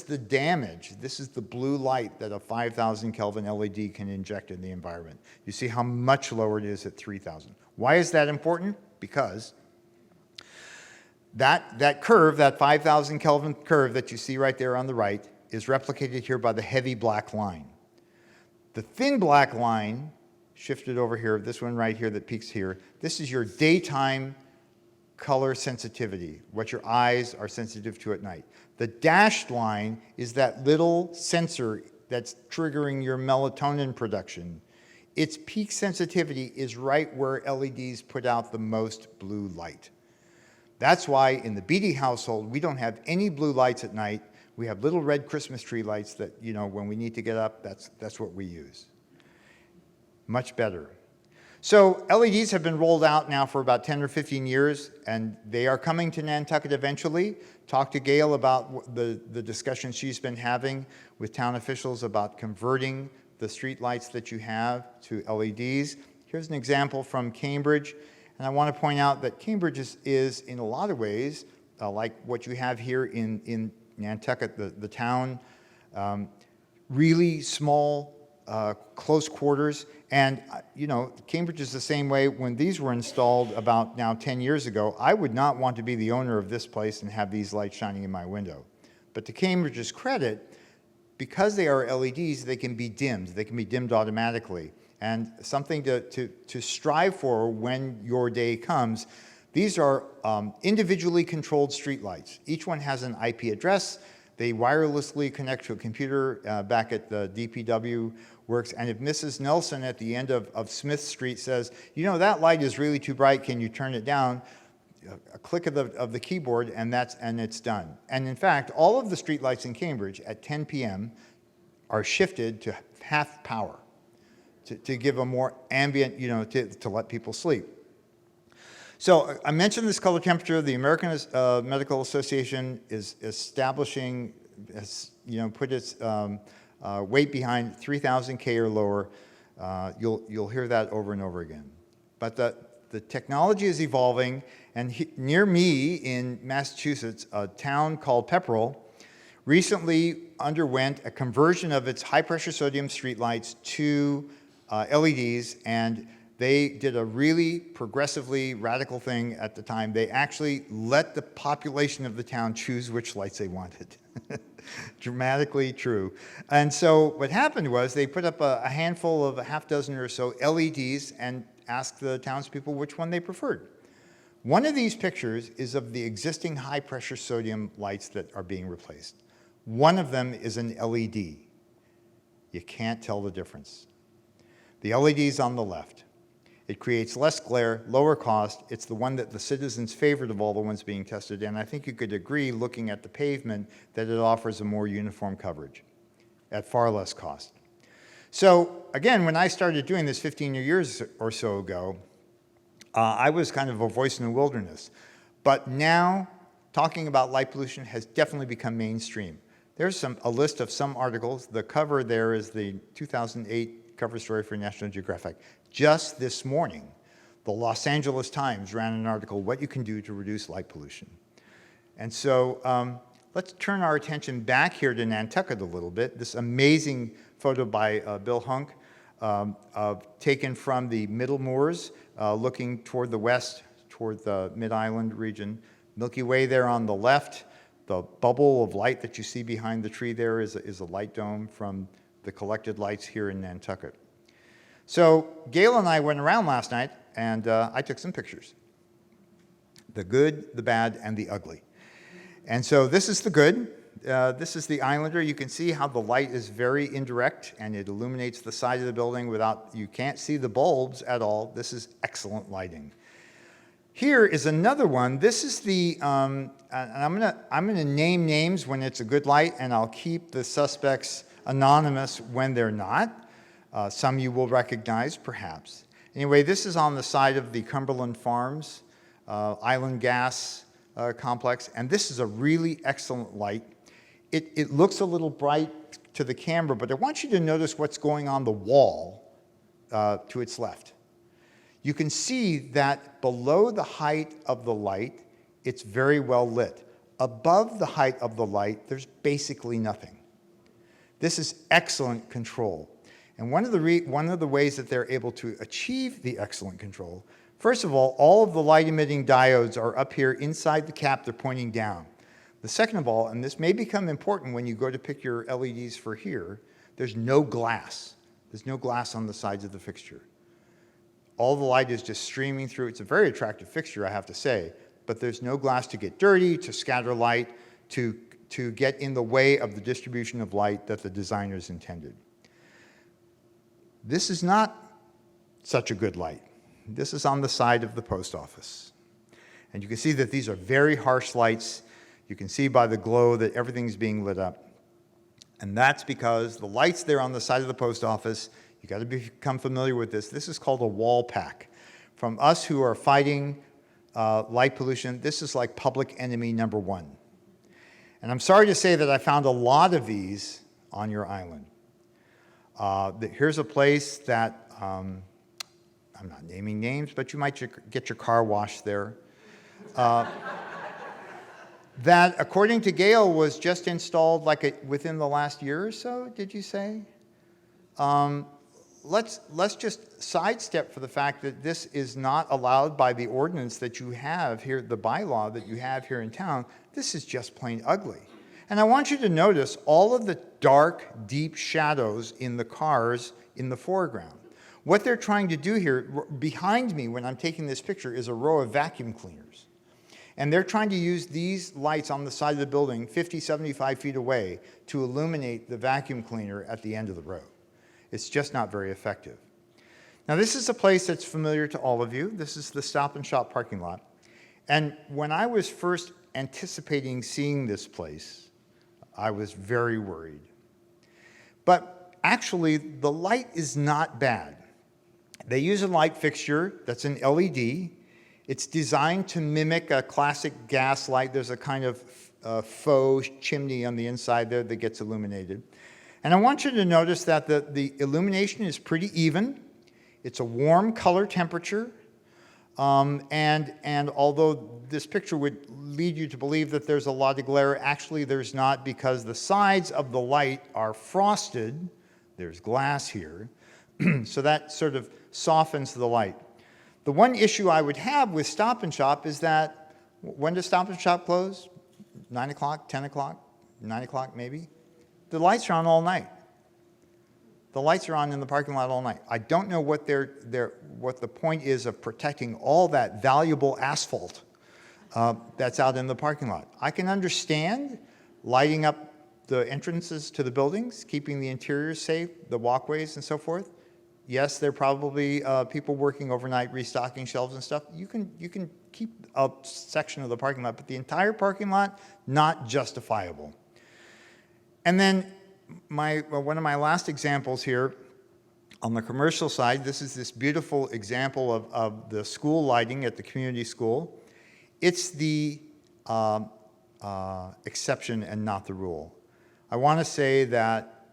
the damage. This is the blue light that a 5,000 Kelvin LED can inject in the environment. You see how much lower it is at 3,000. Why is that important? Because that curve, that 5,000 Kelvin curve that you see right there on the right, is replicated here by the heavy black line. The thin black line, shifted over here, this one right here that peaks here, this is your daytime color sensitivity, what your eyes are sensitive to at night. The dashed line is that little sensor that's triggering your melatonin production. Its peak sensitivity is right where LEDs put out the most blue light. That's why in the Beatty household, we don't have any blue lights at night. We have little red Christmas tree lights that, when we need to get up, that's what we use. Much better. So LEDs have been rolled out now for about 10 or 15 years, and they are coming to Nantucket eventually. Talk to Gail about the discussion she's been having with town officials about converting the street lights that you have to LEDs. Here's an example from Cambridge, and I want to point out that Cambridge is in a lot of ways, like what you have here in Nantucket, the town, really small, close quarters. And, Cambridge is the same way. When these were installed about now 10 years ago, I would not want to be the owner of this place and have these lights shining in my window. But to Cambridge's credit, because they are LEDs, they can be dimmed. They can be dimmed automatically. And something to strive for when your day comes, these are individually controlled streetlights. Each one has an IP address. They wirelessly connect to a computer back at the DPW works. And if Mrs. Nelson at the end of Smith Street says, that light is really too bright, can you turn it down? A click of the keyboard, and it's done. And in fact, all of the street lights in Cambridge at 10 p.m. are shifted to half power to give a more ambient, to let people sleep. So I mentioned this color temperature. The American Medical Association is establishing, put its weight behind 3,000 K or lower. You'll hear that over and over again. But the technology is evolving, and near me in Massachusetts, a town called Pepperell recently underwent a conversion of its high-pressure sodium streetlights to LEDs, and they did a really progressively radical thing at the time. They actually let the population of the town choose which lights they wanted. Dramatically true. And so what happened was they put up a handful of a half dozen or so LEDs and asked the townspeople which one they preferred. One of these pictures is of the existing high-pressure sodium lights that are being replaced. One of them is an LED. You can't tell the difference. The LED is on the left. It creates less glare, lower cost. It's the one that the citizens favored of all the ones being tested, and I think you could agree, looking at the pavement, that it offers a more uniform coverage at far less cost. So again, when I started doing this 15 years or so ago, I was kind of a voice in the wilderness. But now, talking about light pollution has definitely become mainstream. There's a list of some articles. The cover there is the 2008 cover story for National Geographic. Just this morning, the Los Angeles Times ran an article, What You Can Do to Reduce Light Pollution. And so let's turn our attention back here to Nantucket a little bit. This amazing photo by Bill Hunk, taken from the Middle Moors, looking toward the west, toward the Mid-Island region. Milky Way there on the left. The bubble of light that you see behind the tree there is a light dome from the collected lights here in Nantucket. So Gail and I went around last night and I took some pictures. The good, the bad, and the ugly. And so this is the good. This is the Islander. You can see how the light is very indirect, and it illuminates the side of the building you can't see the bulbs at all. This is excellent lighting. Here is another one. This is the, and I'm gonna name names when it's a good light, and I'll keep the suspects anonymous when they're not. Some you will recognize, perhaps. Anyway, this is on the side of the Cumberland Farms Island Gas complex, and this is a really excellent light. It looks a little bright to the camera, but I want you to notice what's going on the wall to its left. You can see that below the height of the light, it's very well lit. Above the height of the light, there's basically nothing. This is excellent control. And one of the ways that they're able to achieve the excellent control, first of all of the light-emitting diodes are up here inside the cap. They're pointing down. The second of all, and this may become important when you go to pick your LEDs for here, there's no glass. There's no glass on the sides of the fixture. All the light is just streaming through. It's a very attractive fixture, I have to say, but there's no glass to get dirty, to scatter light, to get in the way of the distribution of light that the designers intended. This is not such a good light. This is on the side of the post office. And you can see that these are very harsh lights. You can see by the glow that everything's being lit up. And that's because the lights there on the side of the post office, you got to become familiar with this. This is called a wall pack. From us who are fighting light pollution, this is like public enemy number one. And I'm sorry to say that I found a lot of these on your island. Here's a place that, I'm not naming names, but you might get your car washed there. That, according to Gail, was just installed within the last year or so, did you say? Let's just sidestep for the fact that this is not allowed by the ordinance that you have here, the bylaw that you have here in town. This is just plain ugly. And I want you to notice all of the dark, deep shadows in the cars in the foreground. What they're trying to do here, behind me when I'm taking this picture, is a row of vacuum cleaners. And they're trying to use these lights on the side of the building 50, 75 feet away to illuminate the vacuum cleaner at the end of the road. It's just not very effective. Now, this is a place that's familiar to all of you. This is the Stop and Shop parking lot. And when I was first anticipating seeing this place, I was very worried. But actually, the light is not bad. They use a light fixture that's an LED. It's designed to mimic a classic gas light. There's a kind of faux chimney on the inside there that gets illuminated. And I want you to notice that the illumination is pretty even. It's a warm color temperature. And although this picture would lead you to believe that there's a lot of glare, actually there's not, because the sides of the light are frosted. There's glass here. So that sort of softens the light. The one issue I would have with Stop and Shop is that, when does Stop and Shop close? 9 o'clock, 10 o'clock, 9 o'clock maybe? The lights are on all night. The lights are on in the parking lot all night. I don't know what what the point is of protecting all that valuable asphalt that's out in the parking lot. I can understand lighting up the entrances to the buildings, keeping the interiors safe, the walkways and so forth. Yes, there are probably people working overnight, restocking shelves and stuff. You can keep a section of the parking lot, but the entire parking lot, not justifiable. And then one of my last examples here, on the commercial side, this is this beautiful example of the school lighting at the community school. It's the exception and not the rule. I want to say that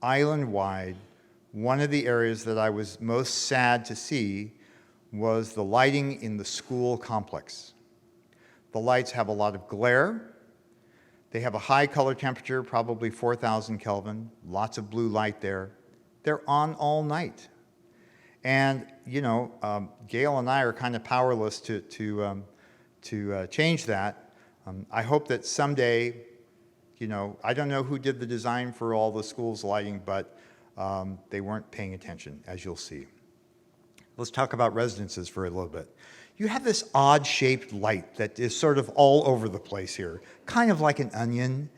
island-wide, one of the areas that I was most sad to see was the lighting in the school complex. The lights have a lot of glare. They have a high color temperature, probably 4,000 Kelvin, lots of blue light there. They're on all night. And, you know, Gail and I are kind of powerless to change that. I hope that someday, you know, I don't know who did the design for all the school's lighting, but they weren't paying attention, as you'll see. Let's talk about residences for a little bit. You have this odd-shaped light that is sort of all over the place here, kind of like an onion.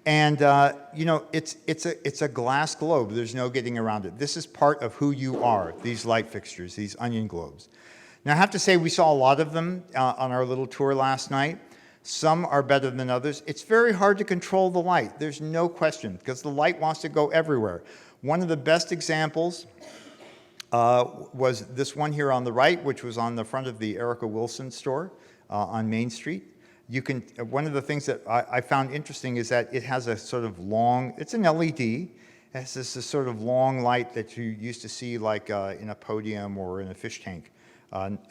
And, you know, it's a glass globe. There's no getting around it. This is part of who you are, these light fixtures, these onion globes. Now, I have to say we saw a lot of them on our little tour last night. Some are better than others. It's very hard to control the light. There's no question, because the light wants to go everywhere. One of the best examples was this one here on the right, which was on the front of the Erica Wilson store on Main Street. You can, one of the things that I found interesting is that it has a sort of long, it's an LED, it has this sort of long light that you used to see like in a podium or in a fish tank,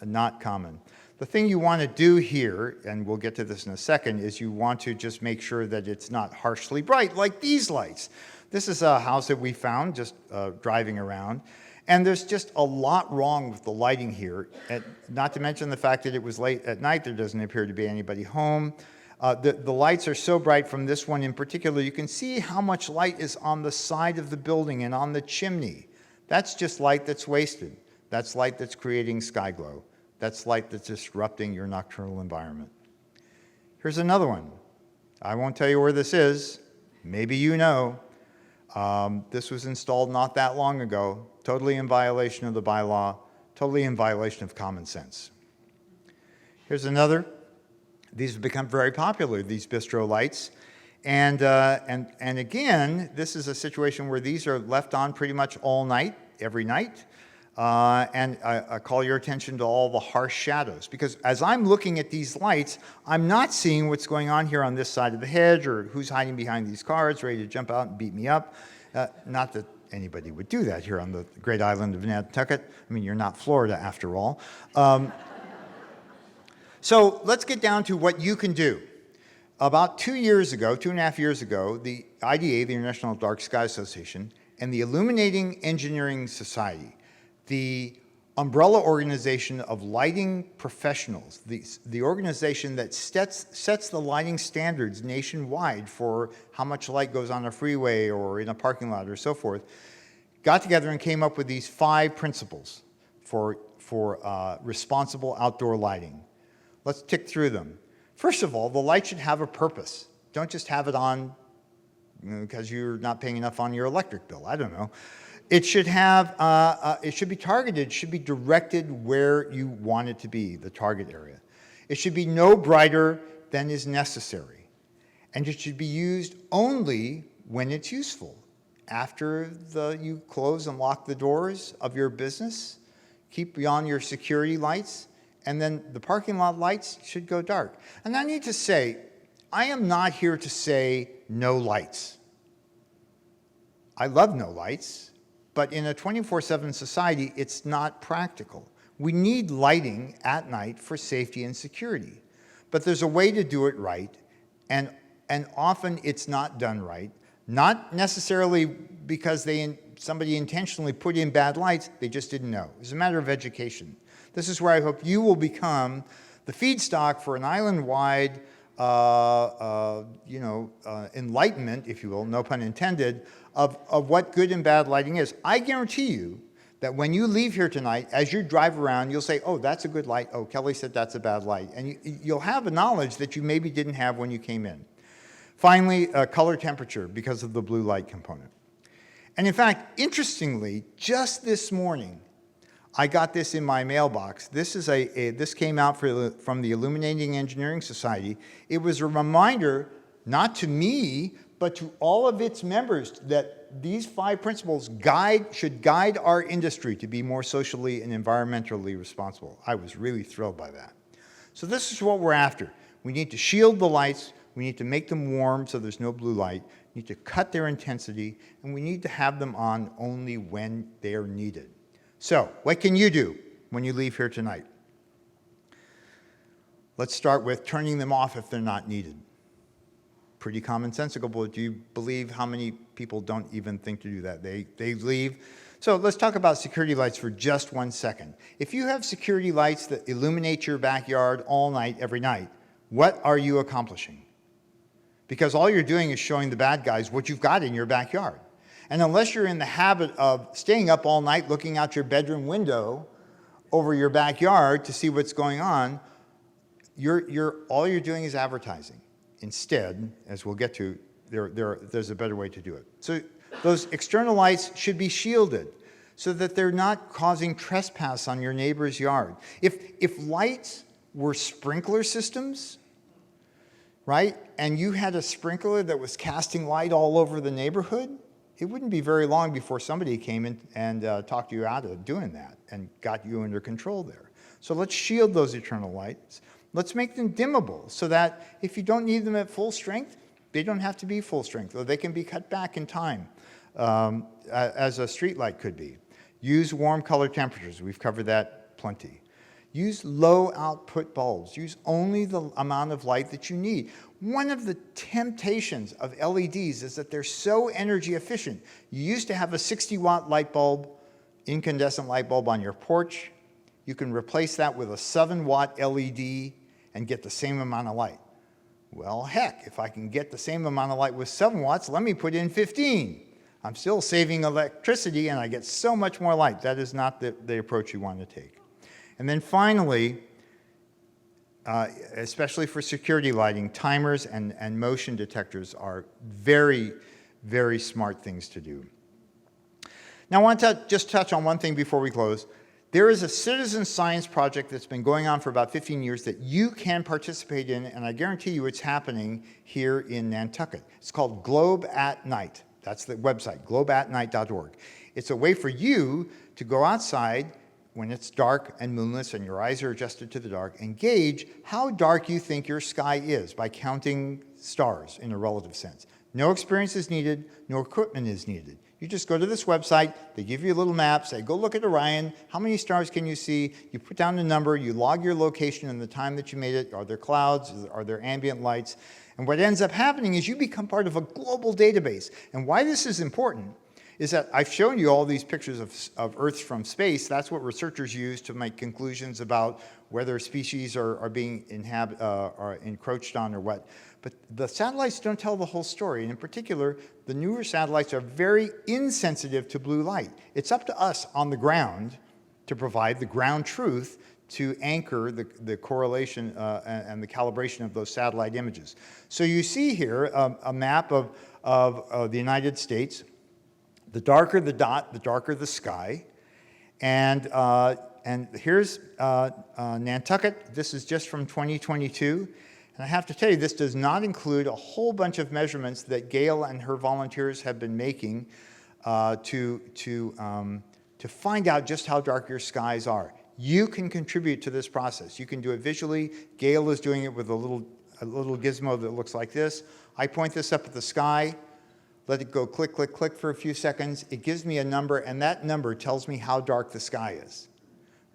not common. The thing you want to do here, and we'll get to this in a second, is you want to just make sure that it's not harshly bright like these lights. This is a house that we found just driving around. And there's just a lot wrong with the lighting here, not to mention the fact that it was late at night. There doesn't appear to be anybody home. The lights are so bright from this one in particular. You can see how much light is on the side of the building and on the chimney. That's just light that's wasted. That's light that's creating sky glow. That's light that's disrupting your nocturnal environment. Here's another one. I won't tell you where this is. Maybe you know. This was installed not that long ago, totally in violation of the bylaw, totally in violation of common sense. Here's another. These have become very popular, these Bistro Lights. And again, this is a situation where these are left on pretty much all night, every night. And I call your attention to all the harsh shadows, because as I'm looking at these lights, I'm not seeing what's going on here on this side of the hedge or who's hiding behind these cars ready to jump out and beat me up. Not that anybody would do that here on the great island of Nantucket. I mean, you're not Florida after all. So let's get down to what you can do. About 2 years ago, 2.5 years ago, the IDA, the International Dark Sky Association, and the Illuminating Engineering Society, the umbrella organization of lighting professionals, the organization that sets the lighting standards nationwide for how much light goes on a freeway or in a parking lot or so forth, got together and came up with these 5 principles for responsible outdoor lighting. Let's tick through them. First of all, the light should have a purpose. Don't just have it on because you're not paying enough on your electric bill. I don't know. It should have, it should be targeted, it should be directed where you want it to be, the target area. It should be no brighter than is necessary. And it should be used only when it's useful. After you close and lock the doors of your business, keep beyond your security lights, and then the parking lot lights should go dark. And I need to say, I am not here to say no lights. I love no lights. But in a 24/7 society, it's not practical. We need lighting at night for safety and security. But there's a way to do it right, and often it's not done right. Not necessarily because somebody intentionally put in bad lights, they just didn't know. It's a matter of education. This is where I hope you will become the feedstock for an island-wide enlightenment, if you will, no pun intended, of what good and bad lighting is. I guarantee you that when you leave here tonight, as you drive around, you'll say, oh, that's a good light. Oh, Kelly said that's a bad light. And you'll have a knowledge that you maybe didn't have when you came in. Finally, color temperature, because of the blue light component. And in fact, interestingly, just this morning, I got this in my mailbox. This is this came out from the Illuminating Engineering Society. It was a reminder, not to me, but to all of its members, that these 5 principles should guide our industry to be more socially and environmentally responsible. I was really thrilled by that. So this is what we're after. We need to shield the lights. We need to make them warm so there's no blue light. We need to cut their intensity, and we need to have them on only when they are needed. So, what can you do when you leave here tonight? Let's start with turning them off if they're not needed. Pretty commonsensical, but do you believe how many people don't even think to do that? They leave. So let's talk about security lights for just 1 second. If you have security lights that illuminate your backyard all night, every night, what are you accomplishing? Because all you're doing is showing the bad guys what you've got in your backyard. And unless you're in the habit of staying up all night looking out your bedroom window, over your backyard to see what's going on, all you're doing is advertising. Instead, as we'll get to, there's a better way to do it. So those external lights should be shielded so that they're not causing trespass on your neighbor's yard. If lights were sprinkler systems, right, and you had a sprinkler that was casting light all over the neighborhood, it wouldn't be very long before somebody came in and talked you out of doing that and got you under control there. So let's shield those eternal lights. Let's make them dimmable so that if you don't need them at full strength, they don't have to be full strength, or they can be cut back in time, as a street light could be. Use warm color temperatures. We've covered that plenty. Use low output bulbs. Use only the amount of light that you need. One of the temptations of LEDs is that they're so energy efficient. You used to have a 60-watt light bulb, incandescent light bulb on your porch. You can replace that with a 7-watt LED and get the same amount of light. Well, heck, if I can get the same amount of light with 7 watts, let me put in 15. I'm still saving electricity and I get so much more light. That is not the approach you want to take. And then finally, especially for security lighting, timers and motion detectors are very, very smart things to do. Now I want to just touch on one thing before we close. There is a citizen science project that's been going on for about 15 years that you can participate in, and I guarantee you it's happening here in Nantucket. It's called Globe at Night. That's the website, globeatnight.org. It's a way for you to go outside when it's dark and moonless and your eyes are adjusted to the dark and gauge how dark you think your sky is by counting stars in a relative sense. No experience is needed, no equipment is needed. You just go to this website, they give you a little map, say, go look at Orion, how many stars can you see? You put down the number, you log your location and the time that you made it. Are there clouds? Are there ambient lights? And what ends up happening is you become part of a global database. And why this is important is that I've shown you all these pictures of Earth from space. That's what researchers use to make conclusions about whether species are being encroached on or what. But the satellites don't tell the whole story. And in particular, the newer satellites are very insensitive to blue light. It's up to us on the ground to provide the ground truth to anchor the correlation and the calibration of those satellite images. So you see here a map of the United States. The darker the dot, the darker the sky. And here's Nantucket. This is just from 2022. And I have to tell you, this does not include a whole bunch of measurements that Gail and her volunteers have been making to find out just how dark your skies are. You can contribute to this process. You can do it visually. Gail is doing it with a little gizmo that looks like this. I point this up at the sky, let it go click, click, click for a few seconds. It gives me a number, and that number tells me how dark the sky is,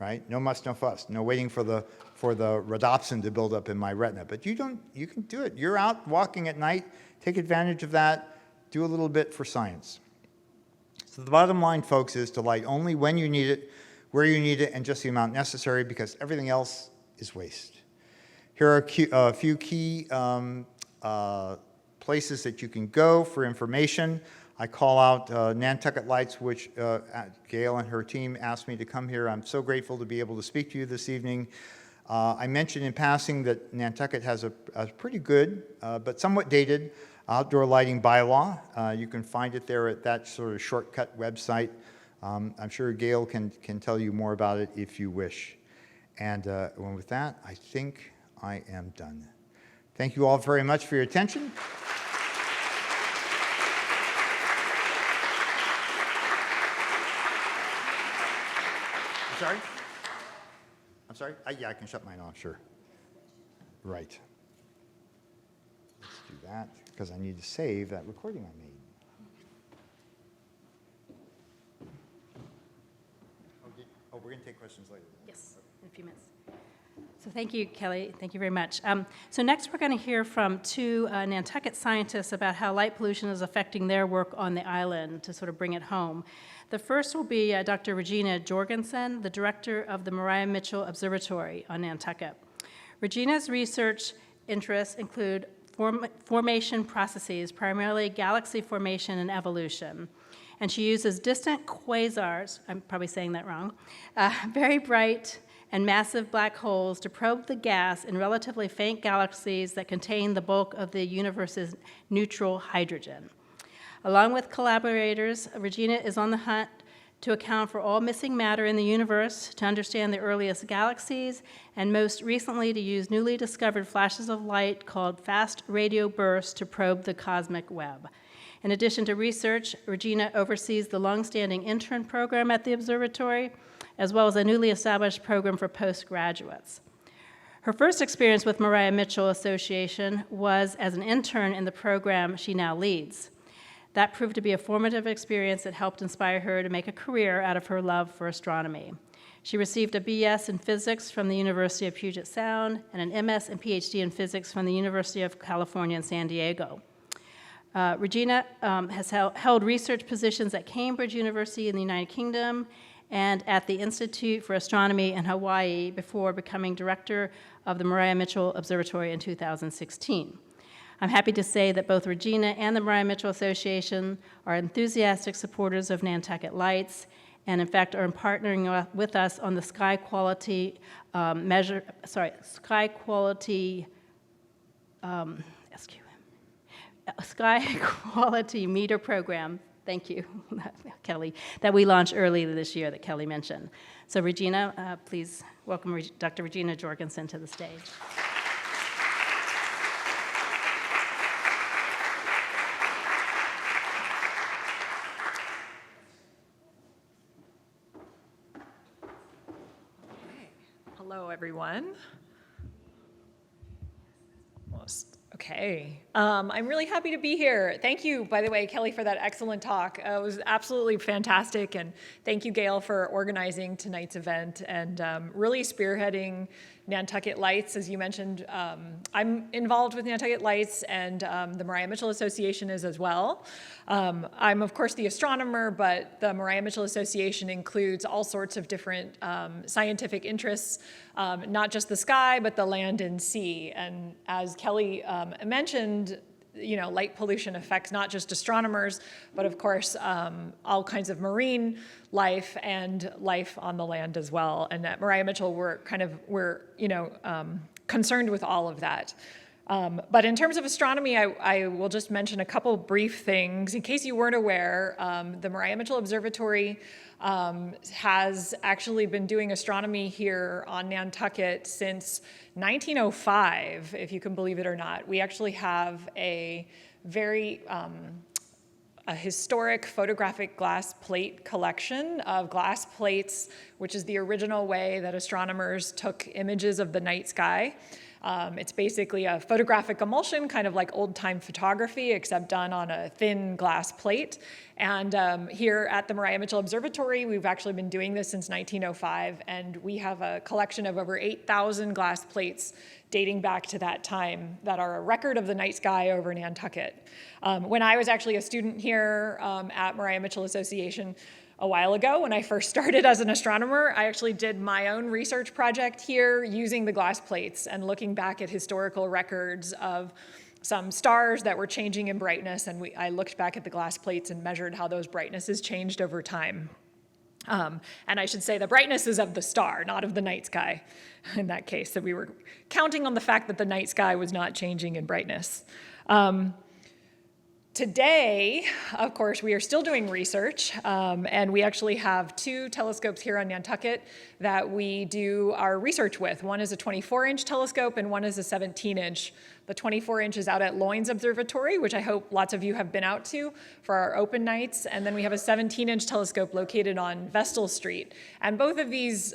right? No muss, no fuss. No waiting for the rhodopsin to build up in my retina. But you can do it. You're out walking at night. Take advantage of that. Do a little bit for science. So the bottom line, folks, is to light only when you need it, where you need it, and just the amount necessary, because everything else is waste. Here are a few key places that you can go for information. I call out Nantucket Lights, which Gail and her team asked me to come here. I'm so grateful to be able to speak to you this evening. I mentioned in passing that Nantucket has a pretty good, but somewhat dated, outdoor lighting bylaw. You can find it there at that sort of shortcut website. I'm sure Gail can tell you more about it if you wish. And with that, I think I am done. Thank you all very much for your attention. I'm sorry? Yeah, I can shut mine off, sure. Right. Let's do that, because I need to save that recording I made. Oh, we're going to take questions later. Yes, in a few minutes. So thank you, Kelly. Thank you very much. So next we're going to hear from two Nantucket scientists about how light pollution is affecting their work on the island to sort of bring it home. The first will be Dr. Regina Jorgenson, the director of the Maria Mitchell Observatory on Nantucket. Regina's research interests include formation processes, primarily galaxy formation and evolution. and she uses distant quasars, I'm probably saying that wrong, very bright and massive black holes to probe the gas in relatively faint galaxies that contain the bulk of the universe's neutral hydrogen. Along with collaborators, Regina is on the hunt to account for all missing matter in the universe, to understand the earliest galaxies, and most recently to use newly discovered flashes of light called fast radio bursts to probe the cosmic web. In addition to research, Regina oversees the longstanding intern program at the observatory, as well as a newly established program for postgraduates. Her first experience with Maria Mitchell Association was as an intern in the program she now leads. That proved to be a formative experience that helped inspire her to make a career out of her love for astronomy. She received a BS in physics from the University of Puget Sound and an MS and PhD in physics from the University of California in San Diego. Regina has held research positions at Cambridge University in the United Kingdom and at the Institute for Astronomy in Hawaii before becoming director of the Maria Mitchell Observatory in 2016. I'm happy to say that both Regina and the Maria Mitchell Association are enthusiastic supporters of Nantucket Lights, and in fact are partnering with us on the sky quality sky quality meter program. Thank you, Kelly, that we launched earlier this year that Kelly mentioned. So Regina, please welcome Dr. Regina Jorgenson to the stage. Hello, everyone. Okay. I'm really happy to be here. Thank you, by the way, Kelly, for that excellent talk. It was absolutely fantastic, and thank you, Gail, for organizing tonight's event and really spearheading Nantucket Lights. As you mentioned, I'm involved with Nantucket Lights, and the Maria Mitchell Association is as well. I'm, of course, the astronomer, but the Maria Mitchell Association includes all sorts of different scientific interests, not just the sky, but the land and sea. And as Kelly mentioned, light pollution affects not just astronomers, but of course, all kinds of marine life and life on the land as well. And at Maria Mitchell, we're concerned with all of that. But in terms of astronomy, I will just mention a couple brief things. In case you weren't aware, the Maria Mitchell Observatory has actually been doing astronomy here on Nantucket since 1905, if you can believe it or not. We actually have a very a historic photographic glass plate collection of glass plates, which is the original way that astronomers took images of the night sky. It's basically a photographic emulsion, kind of like old-time photography, except done on a thin glass plate. And here at the Maria Mitchell Observatory, we've actually been doing this since 1905, and we have a collection of over 8,000 glass plates dating back to that time that are a record of the night sky over Nantucket. When I was actually a student here at Maria Mitchell Association, a while ago, when I first started as an astronomer, I actually did my own research project here using the glass plates and looking back at historical records of some stars that were changing in brightness, and I looked back at the glass plates and measured how those brightnesses changed over time. And I should say the brightness is of the star, not of the night sky in that case. So we were counting on the fact that the night sky was not changing in brightness. Today, of course, we are still doing research, and we actually have two telescopes here on Nantucket that we do our research with. One is a 24-inch telescope, and one is a 17-inch. The 24-inch is out at Loynes Observatory, which I hope lots of you have been out to for our open nights. And then we have a 17-inch telescope located on Vestal Street. And both of these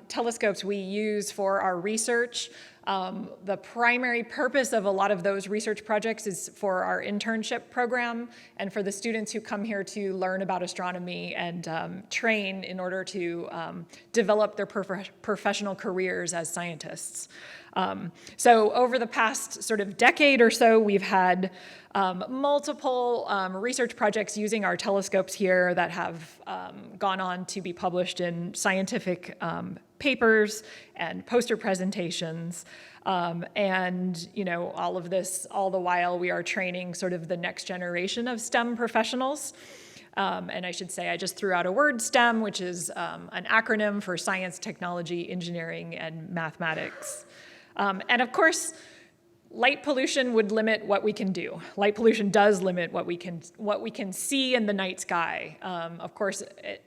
telescopes we use for our research. The primary purpose of a lot of those research projects is for our internship program and for the students who come here to learn about astronomy and train in order to develop their professional careers as scientists. So over the past sort of decade or so, we've had multiple research projects using our telescopes here that have gone on to be published in scientific papers and poster presentations. And, all of this, all the while we are training sort of the next generation of STEM professionals. And I should say I just threw out a word, STEM, which is an acronym for science, technology, engineering, and mathematics. And of course, light pollution would limit what we can do. Light pollution does limit what we can see in the night sky. Of course,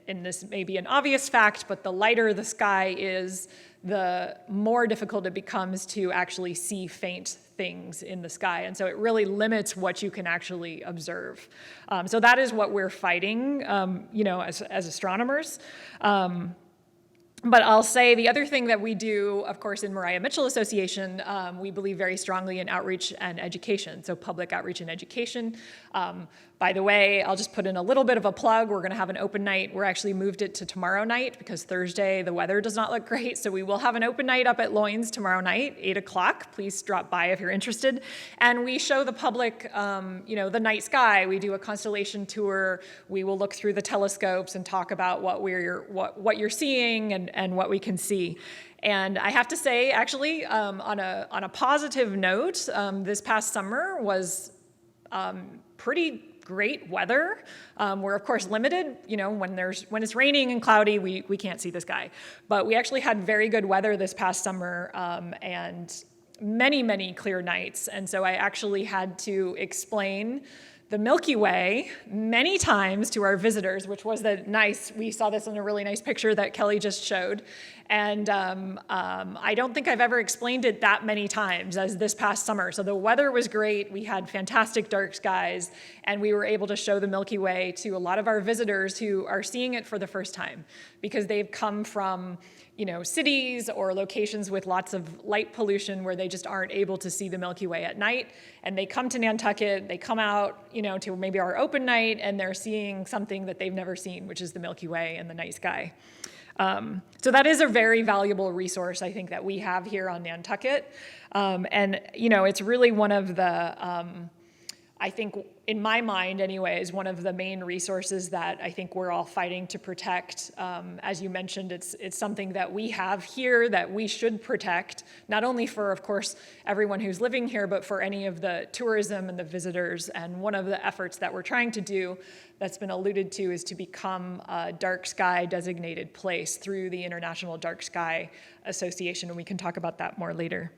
and this may be an obvious fact, but the lighter the sky is, the more difficult it becomes to actually see faint things in the sky. And so it really limits what you can actually observe. So that is what we're fighting, as astronomers. But I'll say the other thing that we do, of course, in Iea Mitchell Association, we believe very strongly in outreach and education, so public outreach and education. By the way, I'll just put in a little bit of a plug. We're going to have an open night. We're actually moved it to tomorrow night because Thursday the weather does not look great. So we will have an open night up at Loins tomorrow night, 8 o'clock. Please drop by if you're interested. And we show the public, the night sky. We do a constellation tour. We will look through the telescopes and talk about what you're seeing and what we can see. And I have to say, actually, on a positive note, this past summer was pretty great weather. We're of course limited, when it's raining and cloudy, we can't see the sky. But we actually had very good weather this past summer and many, many clear nights. And so I actually had to explain the Milky Way many times to our visitors, which was we saw this in a really nice picture that Kelly just showed. And I don't think I've ever explained it that many times as this past summer. So the weather was great. We had fantastic dark skies, and we were able to show the Milky Way to a lot of our visitors who are seeing it for the first time because they've come from cities or locations with lots of light pollution where they just aren't able to see the Milky Way at night. And they come to Nantucket, they come out, to maybe our open night, and they're seeing something that they've never seen, which is the Milky Way and the night sky. So that is a very valuable resource, I think, that we have here on Nantucket. And it's really one of the, I think, in my mind anyways, one of the main resources that I think we're all fighting to protect. As you mentioned, it's something that we have here that we should protect, not only for, of course, everyone who's living here, but for any of the tourism and the visitors. And one of the efforts that we're trying to do that's been alluded to is to become a dark sky designated place through the International Dark Sky Association, and we can talk about that more later.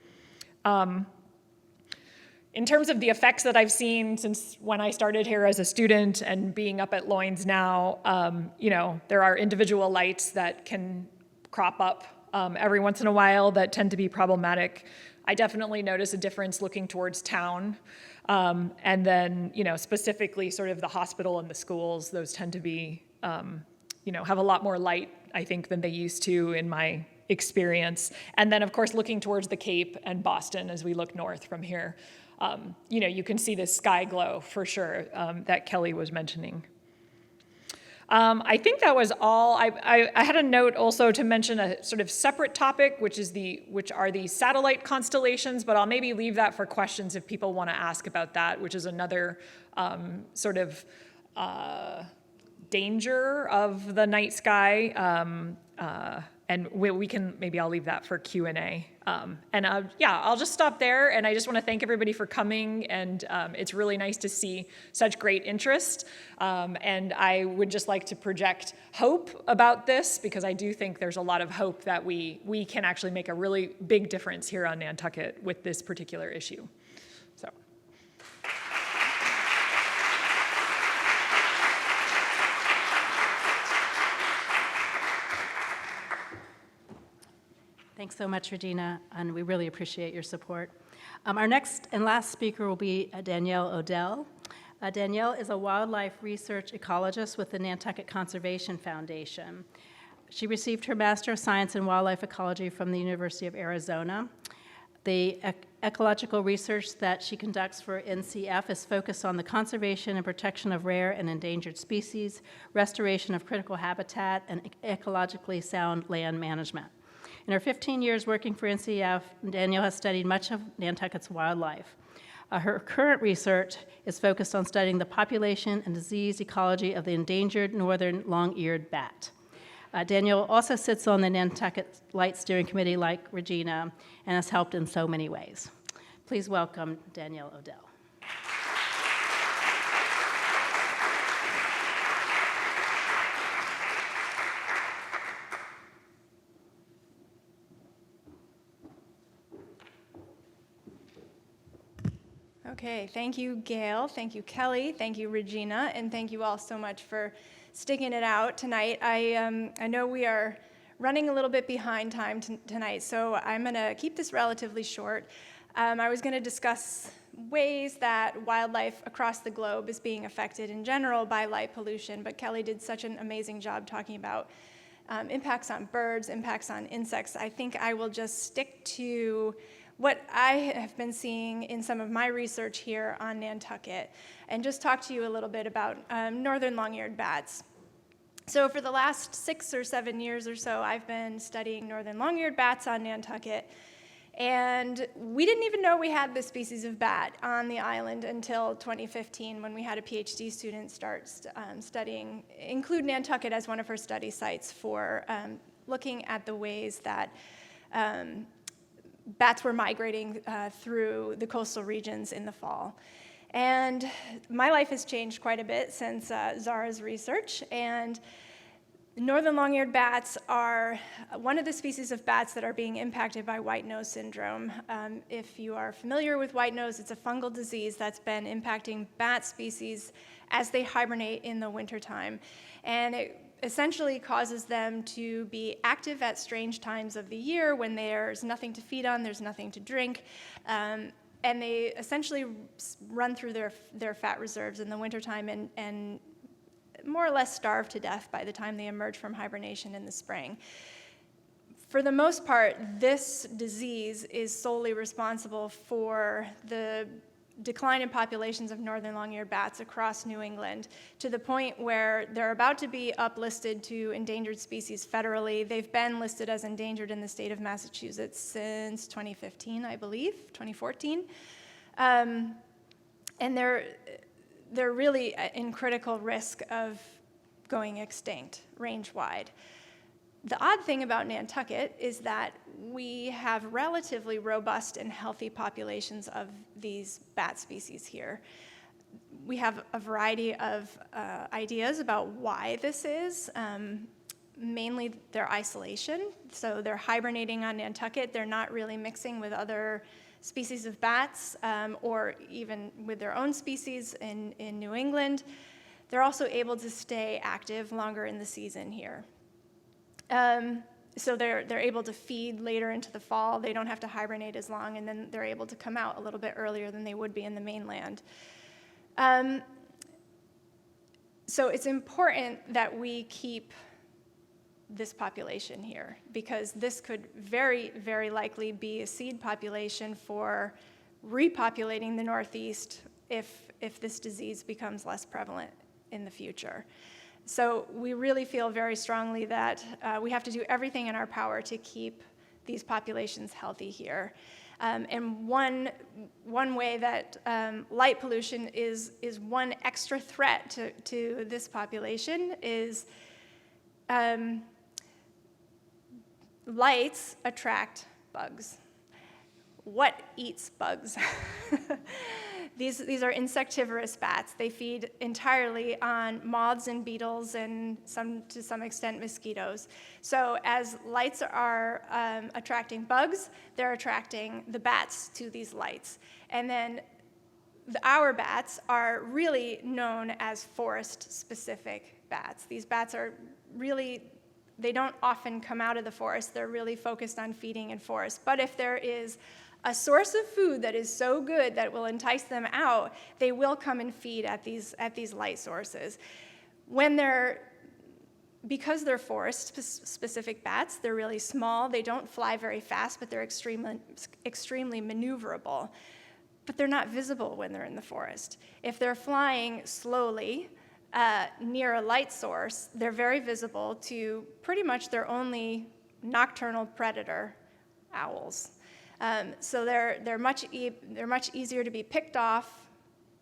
In terms of the effects that I've seen since when I started here as a student and being up at Loins now, there are individual lights that can crop up every once in a while that tend to be problematic. I definitely notice a difference looking towards town. And then, specifically sort of the hospital and the schools, those tend to be, have a lot more light, I think, than they used to in my experience. And then, of course, looking towards the Cape and Boston as we look north from here. You can see this sky glow for sure that Kelly was mentioning. I think that was all. I had a note also to mention a sort of separate topic, which are the satellite constellations, but I'll maybe leave that for questions if people want to ask about that, which is another sort of danger of the night sky. And I'll leave that for Q&A. I'll just stop there. And I just want to thank everybody for coming. And it's really nice to see such great interest. And I would just like to project hope about this because I do think there's a lot of hope that we can actually make a really big difference here on Nantucket with this particular issue. So. Thanks so much, Regina, and we really appreciate your support. Our next and last speaker will be Danielle O'Dell. Danielle is a wildlife research ecologist with the Nantucket Conservation Foundation. She received her Master of Science in Wildlife Ecology from the University of Arizona. The ecological research that she conducts for NCF is focused on the conservation and protection of rare and endangered species, restoration of critical habitat, and ecologically sound land management. In her 15 years working for NCF, Danielle has studied much of Nantucket's wildlife. Her current research is focused on studying the population and disease ecology of the endangered northern long-eared bat. Danielle also sits on the Nantucket Light Steering Committee like Regina and has helped in so many ways. Please welcome Danielle O'Dell. Okay, thank you, Gail. Thank you, Kelly. Thank you, Regina. And thank you all so much for sticking it out tonight. I know we are running a little bit behind time tonight, so I'm going to keep this relatively short. I was going to discuss ways that wildlife across the globe is being affected in general by light pollution, but Kelly did such an amazing job talking about impacts on birds, impacts on insects. I think I will just stick to what I have been seeing in some of my research here on Nantucket and just talk to you a little bit about northern long-eared bats. So for the last 6 or 7 years or so, I've been studying northern long-eared bats on Nantucket. And we didn't even know we had this species of bat on the island until 2015 when we had a PhD student start include Nantucket as one of her study sites for looking at the ways that bats were migrating through the coastal regions in the fall. And my life has changed quite a bit since Zara's research, and northern long-eared bats are one of the species of bats that are being impacted by white nose syndrome. If you are familiar with white nose, it's a fungal disease that's been impacting bat species as they hibernate in the wintertime. And it essentially causes them to be active at strange times of the year when there's nothing to feed on, there's nothing to drink, and they essentially run through their fat reserves in the wintertime and more or less starve to death by the time they emerge from hibernation in the spring. For the most part, this disease is solely responsible for the decline in populations of northern long-eared bats across New England to the point where they're about to be uplisted to endangered species federally. They've been listed as endangered in the state of Massachusetts since 2015, I believe, 2014. And they're really in critical risk of going extinct range-wide. The odd thing about Nantucket is that we have relatively robust and healthy populations of these bat species here. We have a variety of ideas about why this is. Mainly their isolation. So they're hibernating on Nantucket. They're not really mixing with other species of bats or even with their own species in New England. They're also able to stay active longer in the season here. So they're able to feed later into the fall. They don't have to hibernate as long, and then they're able to come out a little bit earlier than they would be in the mainland. So it's important that we keep this population here, because this could very, very likely be a seed population for repopulating the Northeast if this disease becomes less prevalent in the future. So we really feel very strongly that we have to do everything in our power to keep these populations healthy here. And one way that light pollution is one extra threat to this population is lights attract bugs. What eats bugs? These are insectivorous bats. They feed entirely on moths and beetles and to some extent mosquitoes. So as lights are attracting bugs, they're attracting the bats to these lights. And then our bats are really known as forest-specific bats. These bats are really, they don't often come out of the forest. They're really focused on feeding in forest. But if there is a source of food that is so good that will entice them out, they will come and feed at these light sources. Because they're forest-specific bats, they're really small. They don't fly very fast, but they're extremely maneuverable. But they're not visible when they're in the forest. If they're flying slowly near a light source, they're very visible to pretty much their only nocturnal predator, owls. So they're much easier to be picked off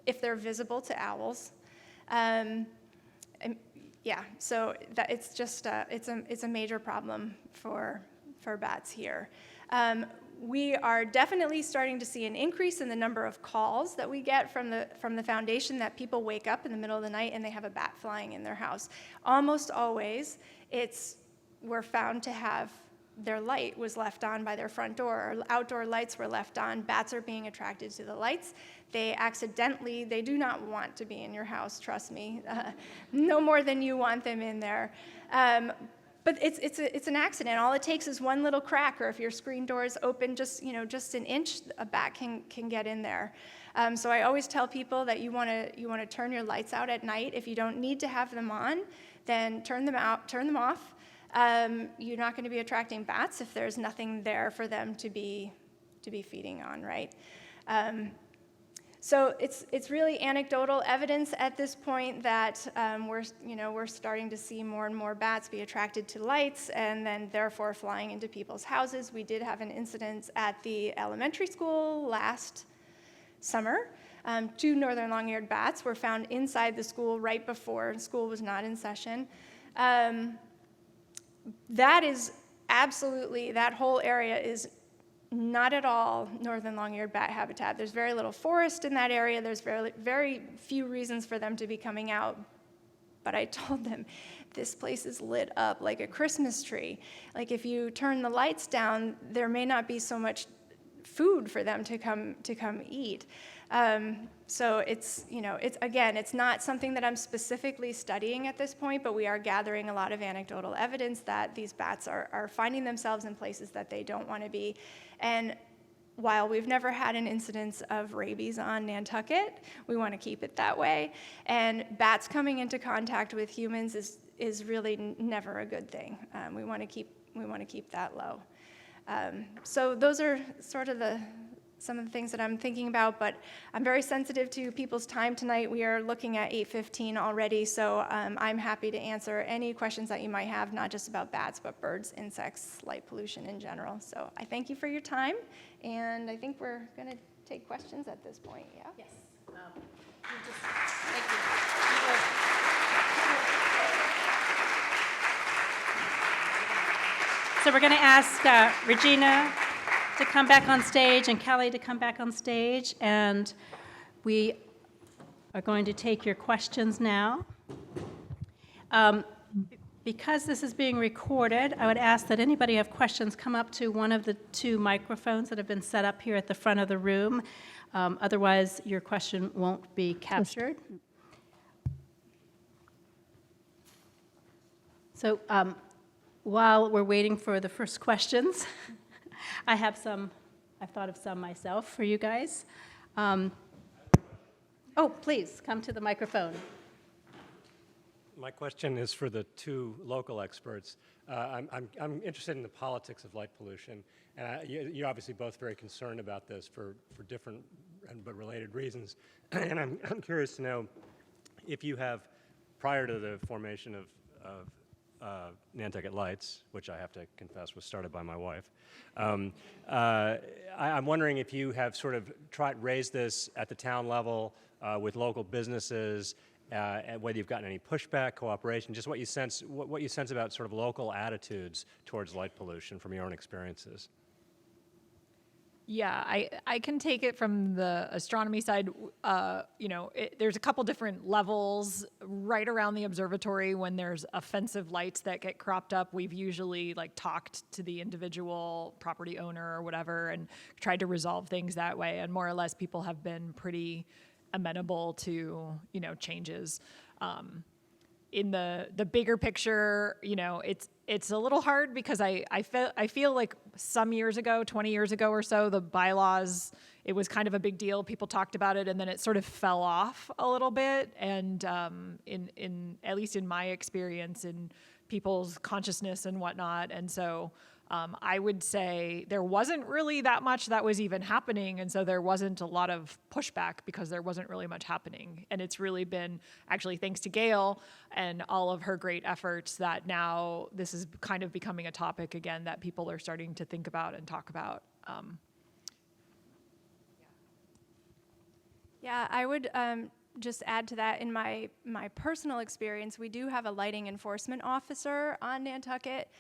if they're visible to owls. So it's just it's a major problem for bats here. We are definitely starting to see an increase in the number of calls that we get from the foundation that people wake up in the middle of the night and they have a bat flying in their house. Almost always, we're found to have their light was left on by their front door, or outdoor lights were left on. Bats are being attracted to the lights. They do not want to be in your house, trust me, no more than you want them in there. But it's an accident. All it takes is one little crack, or if your screen door is open just an inch, a bat can get in there. So I always tell people that you want to turn your lights out at night. If you don't need to have them on, then turn them off. You're not going to be attracting bats if there's nothing there for them to be feeding on, right? So it's really anecdotal evidence at this point that we're starting to see more and more bats be attracted to lights and then therefore flying into people's houses. We did have an incident at the elementary school last summer. 2 northern long-eared bats were found inside the school right before school was not in session. That whole area is not at all northern long-eared bat habitat. There's very little forest in that area. There's very, very few reasons for them to be coming out. But I told them, this place is lit up like a Christmas tree. Like if you turn the lights down, there may not be so much food for them to come eat. So it's not something that I'm specifically studying at this point, but we are gathering a lot of anecdotal evidence that these bats are finding themselves in places that they don't want to be. And while we've never had an incidence of rabies on Nantucket, we want to keep it that way. And bats coming into contact with humans is really never a good thing. We want to keep that low. So those are sort of some of the things that I'm thinking about, but I'm very sensitive to people's time tonight. We are looking at 8:15 already, so I'm happy to answer any questions that you might have, not just about bats, but birds, insects, light pollution in general. So I thank you for your time, and I think we're going to take questions at this point, yeah? Yes. Thank you. So we're going to ask Regina to come back on stage and Kelly to come back on stage, and we are going to take your questions now. Because this is being recorded, I would ask that anybody who have questions come up to one of the 2 microphones that have been set up here at the front of the room. Otherwise, your question won't be captured. So while we're waiting for the first questions, I've thought of some myself for you guys. Please, come to the microphone. My question is for the 2 local experts. I'm interested in the politics of light pollution. You're obviously both very concerned about this for different but related reasons. And I'm curious to know if you have, prior to the formation of Nantucket Lights, which I have to confess was started by my wife. I'm wondering if you have sort of raised this at the town level with local businesses, and whether you've gotten any pushback, cooperation, just what you sense about sort of local attitudes towards light pollution from your own experiences. Yeah, I can take it from the astronomy side. There's a couple different levels right around the observatory. When there's offensive lights that get cropped up, we've usually talked to the individual property owner or whatever and tried to resolve things that way. And more or less, people have been pretty amenable to changes. In the bigger picture, it's a little hard because I feel like some years ago, 20 years ago or so, the bylaws, it was kind of a big deal. People talked about it, and then it sort of fell off a little bit. And in at least in my experience, in people's consciousness and whatnot, and so. I would say there wasn't really that much that was even happening, and so there wasn't a lot of pushback because there wasn't really much happening. And it's really been, actually thanks to Gail and all of her great efforts, that now this is kind of becoming a topic again that people are starting to think about and talk about. Yeah, I would just add to that, in my personal experience, we do have a lighting enforcement officer on Nantucket.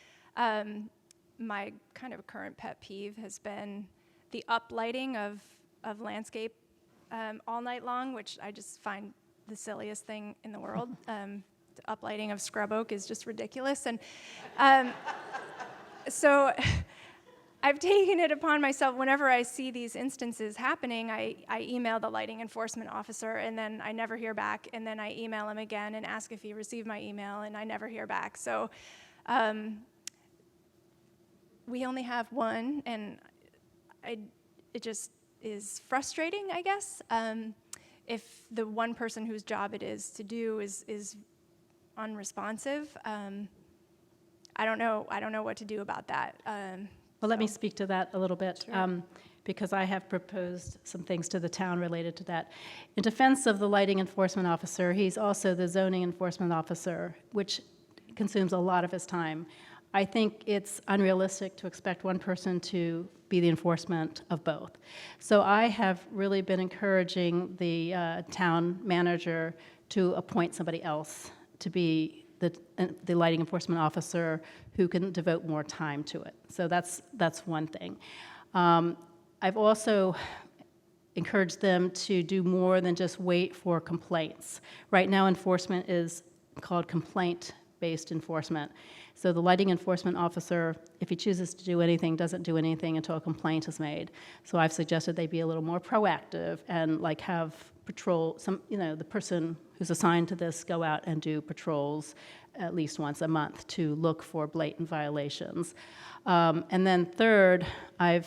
My kind of current pet peeve has been the uplighting of landscape all night long, which I just find the silliest thing in the world. The uplighting of scrub oak is just ridiculous. And So I've taken it upon myself, whenever I see these instances happening, I email the lighting enforcement officer, and then I never hear back, and then I email him again and ask if he received my email, and I never hear back. So we only have one, and it just is frustrating, I guess. If the one person whose job it is to do is unresponsive, I don't know what to do about that. Well, let me speak to that a little bit, because I have proposed some things to the town related to that. In defense of the lighting enforcement officer, he's also the zoning enforcement officer, which consumes a lot of his time. I think it's unrealistic to expect one person to be the enforcement of both. So I have really been encouraging the town manager to appoint somebody else to be the lighting enforcement officer who can devote more time to it. So that's one thing. I've also encouraged them to do more than just wait for complaints. Right now, enforcement is called complaint-based enforcement. So the lighting enforcement officer, if he chooses to do anything, doesn't do anything until a complaint is made. So I've suggested they be a little more proactive and like have patrol, the person who's assigned to this go out and do patrols at least once a month to look for blatant violations. And then third, I'm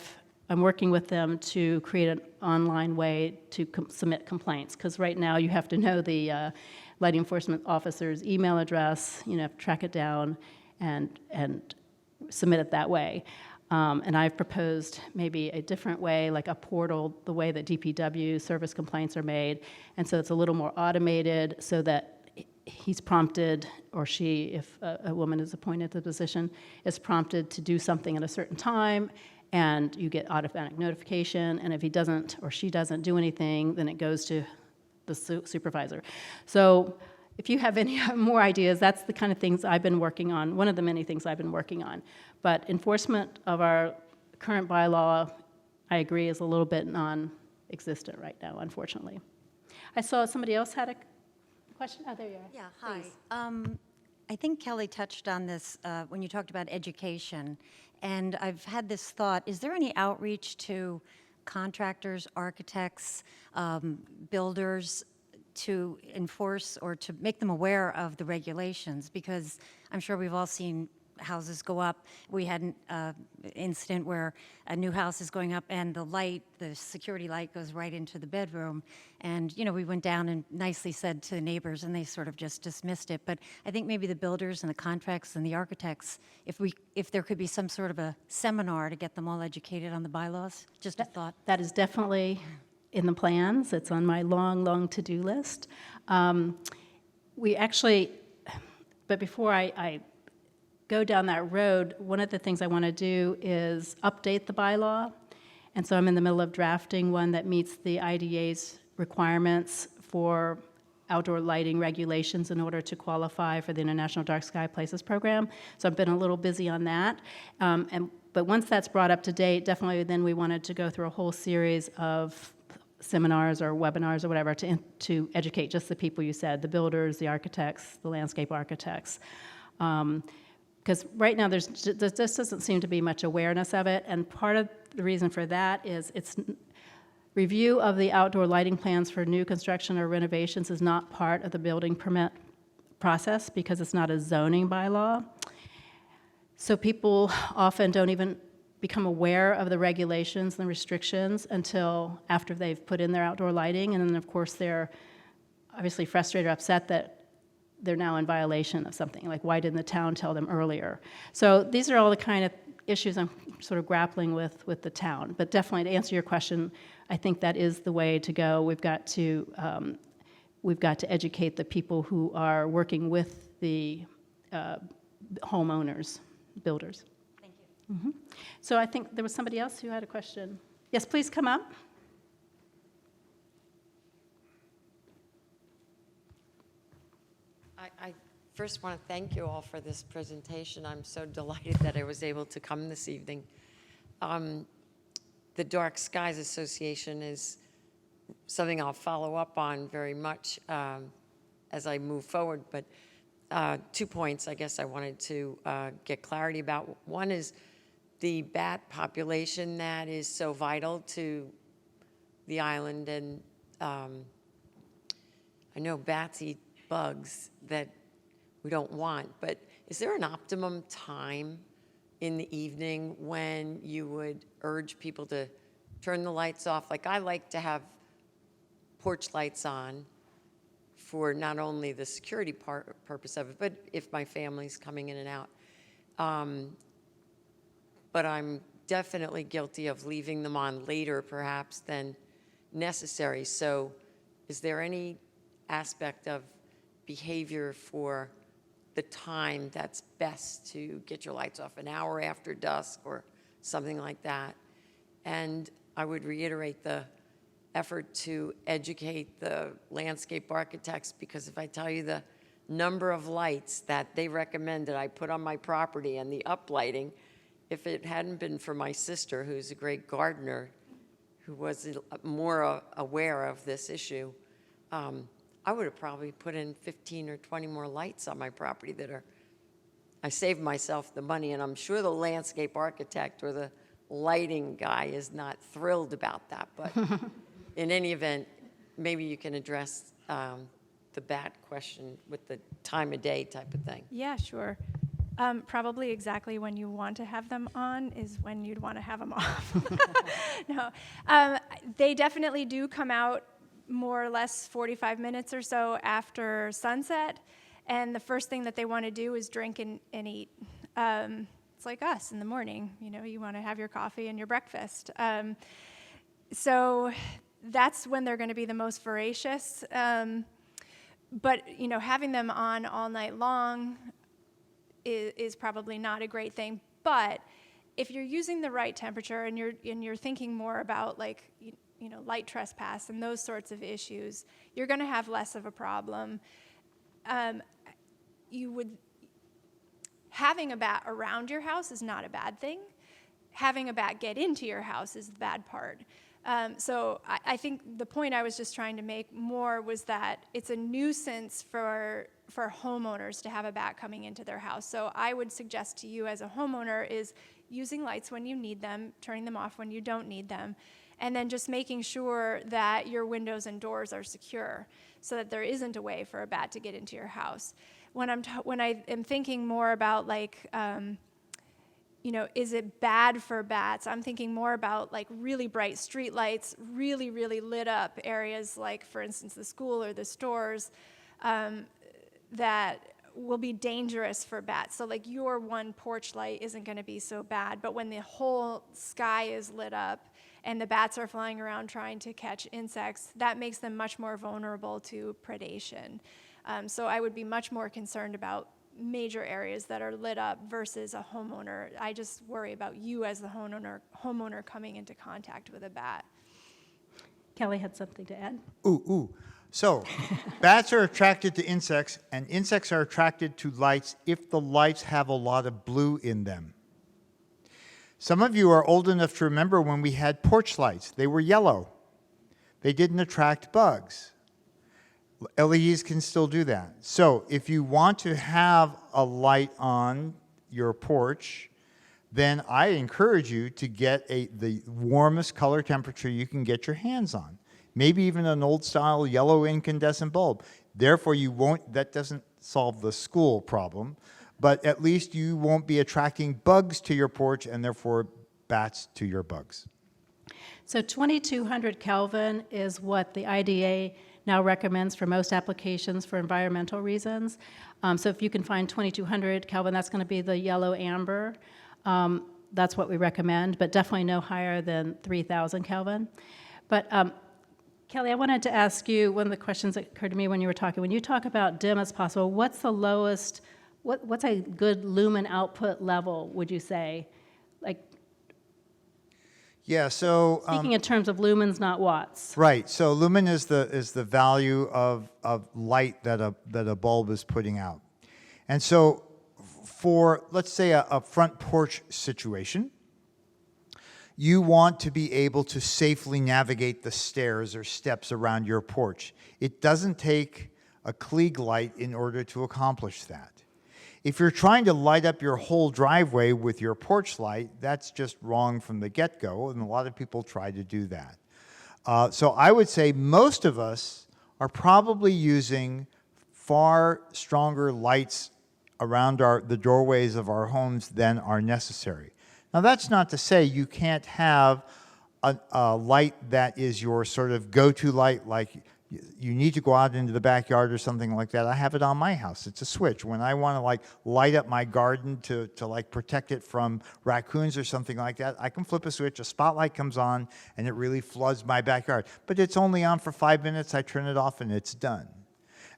working with them to create an online way to submit complaints, because right now you have to know the lighting enforcement officer's email address, track it down and submit it that way. And I've proposed maybe a different way, like a portal, the way that DPW service complaints are made. And so it's a little more automated so that he's prompted, or she, if a woman is appointed to the position, is prompted to do something at a certain time, and you get automatic notification. And if he doesn't or she doesn't do anything, then it goes to the supervisor. So if you have any more ideas, that's the kind of things I've been working on, one of the many things I've been working on. But enforcement of our current bylaw, I agree, is a little bit non-existent right now, unfortunately. I saw somebody else had a question. Oh, there you are. Yeah, hi. I think Kelly touched on this when you talked about education, and I've had this thought, is there any outreach to contractors, architects, builders, to enforce or to make them aware of the regulations? Because I'm sure we've all seen houses go up. We had an incident where a new house is going up and the security light goes right into the bedroom. And, we went down and nicely said to the neighbors, and they sort of just dismissed it. But I think maybe the builders and the contracts and the architects, if there could be some sort of a seminar to get them all educated on the bylaws, just a thought. That is definitely in the plans. It's on my long to-do list. We actually, but before I go down that road, one of the things I want to do is update the bylaw. And so I'm in the middle of drafting one that meets the IDA's requirements for outdoor lighting regulations in order to qualify for the International Dark Sky Places program. So I've been a little busy on that. But once that's brought up to date, definitely then we wanted to go through a whole series of seminars or webinars or whatever to educate just the people you said, the builders, the architects, the landscape architects. Because right now there just doesn't seem to be much awareness of it, and part of the reason for that is it's review of the outdoor lighting plans for new construction or renovations is not part of the building permit process because it's not a zoning bylaw. So people often don't even become aware of the regulations and restrictions until after they've put in their outdoor lighting, and then of course they're obviously frustrated or upset that they're now in violation of something, like why didn't the town tell them earlier? So these are all the kind of issues I'm sort of grappling with the town. But definitely to answer your question, I think that is the way to go. We've got to educate the people who are working with the homeowners, builders. Thank you. Mm-hmm. So I think there was somebody else who had a question. Yes, please come up. I first want to thank you all for this presentation. I'm so delighted that I was able to come this evening. The Dark Skies Association is something I'll follow up on very much as I move forward, but 2 points I guess I wanted to get clarity about. One is the bat population that is so vital to the island. And I know bats eat bugs that we don't want, but is there an optimum time in the evening when you would urge people to turn the lights off? Like, I like to have porch lights on for not only the security purpose of it, but if my family's coming in and out. But I'm definitely guilty of leaving them on later, perhaps, than necessary. So is there any aspect of behavior for the time that's best to get your lights off, an hour after dusk or something like that? And I would reiterate the effort to educate the landscape architects, because if I tell you the number of lights that they recommend that I put on my property and the uplighting, if it hadn't been for my sister, who's a great gardener, who was more aware of this issue, I would have probably put in 15 or 20 more lights on my property I saved myself the money, and I'm sure the landscape architect or the lighting guy is not thrilled about that. But in any event, maybe you can address the bat question with the time of day type of thing. Yeah, sure. Probably exactly when you want to have them on is when you'd want to have them off. No, they definitely do come out more or less 45 minutes or so after sunset, and the first thing that they want to do is drink and eat. It's like us in the morning, you want to have your coffee and your breakfast. So that's when they're going to be the most voracious. But having them on all night long is probably not a great thing. But if you're using the right temperature and you're thinking more about like light trespass and those sorts of issues, you're going to have less of a problem. Having a bat around your house is not a bad thing. Having a bat get into your house is the bad part. So I think the point I was just trying to make more was that it's a nuisance for homeowners to have a bat coming into their house. So I would suggest to you as a homeowner is using lights when you need them, turning them off when you don't need them, and then just making sure that your windows and doors are secure so that there isn't a way for a bat to get into your house. When I am thinking more about like, is it bad for bats? I'm thinking more about like really bright street lights, really, really lit up areas like, for instance, the school or the stores that will be dangerous for bats. So like your one porch light isn't going to be so bad, but when the whole sky is lit up and the bats are flying around trying to catch insects, that makes them much more vulnerable to predation. So I would be much more concerned about major areas that are lit up versus a homeowner. I just worry about you as the homeowner coming into contact with a bat. Kelly had something to add. So bats are attracted to insects, and insects are attracted to lights if the lights have a lot of blue in them. Some of you are old enough to remember when we had porch lights. They were yellow. They didn't attract bugs. LEDs can still do that. So if you want to have a light on your porch, then I encourage you to get the warmest color temperature you can get your hands on. Maybe even an old-style yellow incandescent bulb. Therefore, that doesn't solve the school problem, but at least you won't be attracting bugs to your porch and therefore bats to your bugs. So 2200 Kelvin is what the IDA now recommends for most applications for environmental reasons. So if you can find 2200 Kelvin, that's going to be the yellow amber. That's what we recommend, but definitely no higher than 3000 Kelvin. But Kelly, I wanted to ask you, one of the questions that occurred to me when you were talking, when you talk about dim as possible, what's the lowest, what's a good lumen output level, would you say? Like, yeah, so speaking in terms of lumens, not watts. right. So lumen is the value of light that a bulb is putting out, and so for let's say a front porch situation, you want to be able to safely navigate the stairs or steps around your porch. It doesn't take a Klieg light in order to accomplish that. If you're trying to light up your whole driveway with your porch light, that's just wrong from the get-go, and a lot of people try to do that. So I would say most of us are probably using far stronger lights around the doorways of our homes than are necessary. Now, that's not to say you can't have a light that is your sort of go-to light, like you need to go out into the backyard or something like that. I have it on my house. It's a switch. When I want to like light up my garden to like protect it from raccoons or something like that, I can flip a switch, a spotlight comes on, and it really floods my backyard. But it's only on for 5 minutes, I turn it off, and it's done.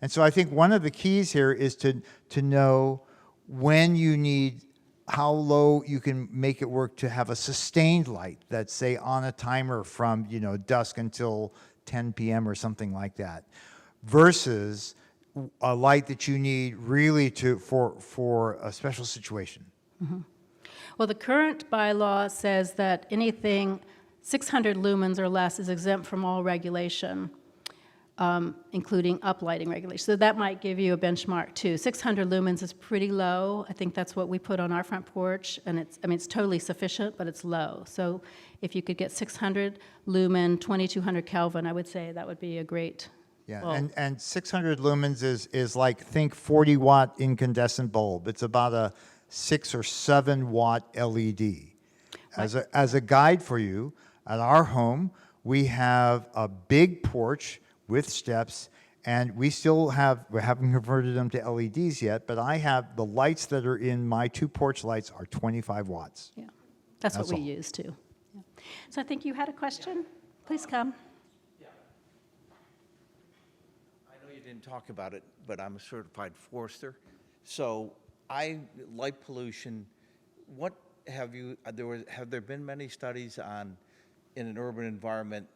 And so I think one of the keys here is to know when you need, how low you can make it work to have a sustained light that's, say, on a timer from, you know, dusk until 10 p.m. or something like that, versus a light that you need really for a special situation. Mm-hmm. Well, the current bylaw says that anything 600 lumens or less is exempt from all regulation, including uplighting regulation. So that might give you a benchmark too. 600 lumens is pretty low. I think that's what we put on our front porch, and it's totally sufficient, but it's low. So if you could get 600 lumen, 2200 Kelvin, I would say that would be a great Yeah, bulb. and 600 lumens is like, think 40-watt incandescent bulb. It's about a 6 or 7 watt LED. As a guide for you, at our home, we have a big porch with steps, and we haven't converted them to LEDs yet, but I have the lights that are in my 2 porch lights are 25 watts. Yeah, that's what That's we all. use too. Yeah. So I think you had a question? Please come. I know you didn't talk about it, but I'm a certified forester. So light pollution, have there been many studies on, in an urban environment,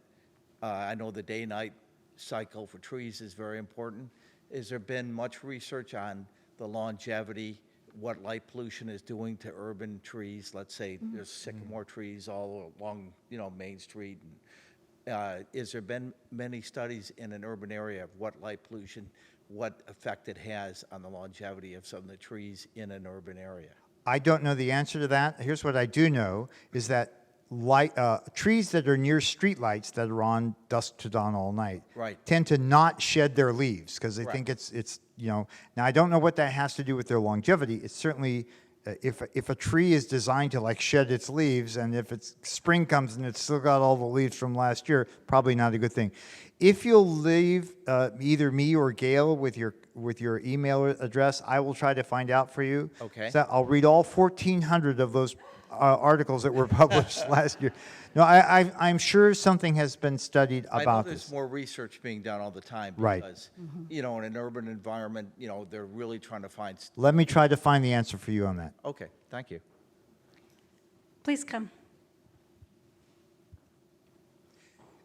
I know the day-night cycle for trees is very important. Has there been much research on the longevity, what light pollution is doing to urban trees? Let's say there's sycamore trees all along, Main Street. Has there been many studies in an urban area of what light pollution, what effect it has on the longevity of some of the trees in an urban area? I don't know the answer to that. Here's what I do know, is that trees that are near streetlights that are on dusk to dawn all night tend to not shed their leaves because they think it's now I don't know what that has to do with their longevity. It's certainly if a tree is designed to like shed its leaves, and if it's spring comes and it's still got all the leaves from last year, probably not a good thing. If you'll leave either me or Gail with your email address, I will try to find out for you. Okay. So I'll read all 1,400 of those articles that were published last year. No, I'm sure something has been studied I know about there's this. more research being done all the time Right. because, in an urban environment, they're really trying to find. Let me try to find the answer for you on that. Okay, thank you. Please come.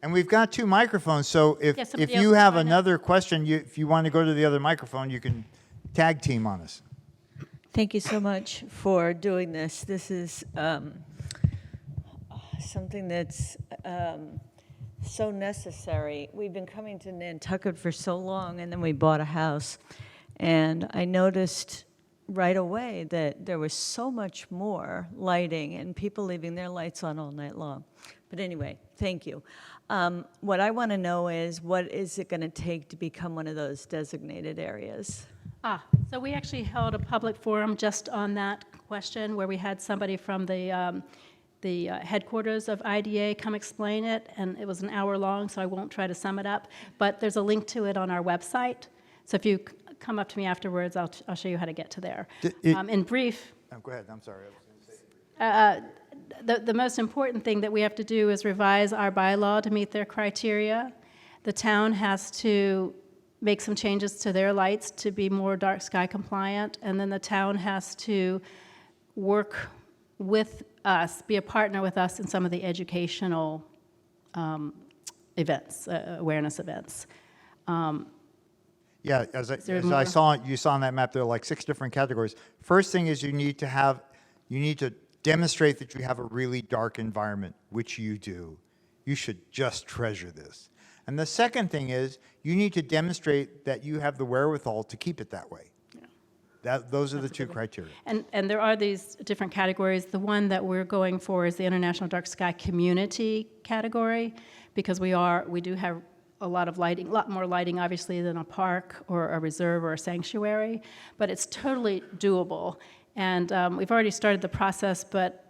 And we've got 2 microphones, so if somebody you else have can find another question, if you want to go to the other microphone, you can tag team on us. Thank you so much for doing this. This is something that's so necessary. We've been coming to Nantucket for so long, and then we bought a house. And I noticed right away that there was so much more lighting and people leaving their lights on all night long. But anyway, thank you. What I want to know is, what is it going to take to become one of those designated areas? So we actually held a public forum just on that question, where we had somebody from the headquarters of Iea come explain it, and it was an hour long, so I won't try to sum it up. But there's a link to it on our website. So if you come up to me afterwards, I'll show you how to get to there. In brief. Oh, go ahead. I'm sorry. I was going to say. The most important thing that we have to do is revise our bylaw to meet their criteria. The town has to make some changes to their lights to be more dark sky compliant, and then the town has to work with us, be a partner with us in some of the educational events, awareness events. Yeah, as there I more? saw, you saw on that map, there are like 6 different categories. First thing is you need to demonstrate that you have a really dark environment, which you do. You should just treasure this. And the second thing is you need to demonstrate that you have the wherewithal to keep it that way. Those are the two criteria. And there are these different categories. The one that we're going for is the International Dark Sky Community category, because we do have a lot of lighting, a lot more lighting, obviously, than a park or a reserve or a sanctuary, but it's totally doable. And we've already started the process, but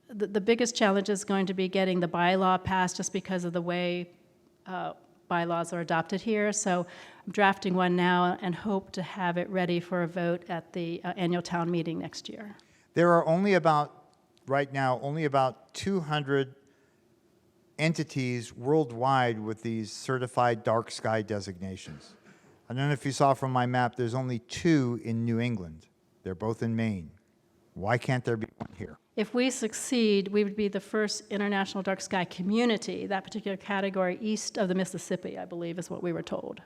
the biggest challenge is going to be getting the bylaw passed, just because of the way bylaws are adopted here. So I'm drafting one now and hope to have it ready for a vote at the annual town meeting next year. There are right now, only about 200 entities worldwide with these certified dark sky designations. I don't know if you saw from my map, there's only 2 in New England. They're both in Maine. Why can't there be one here? If we succeed, we would be the first international dark sky community, that particular category, east of the Mississippi, I believe is what we were told.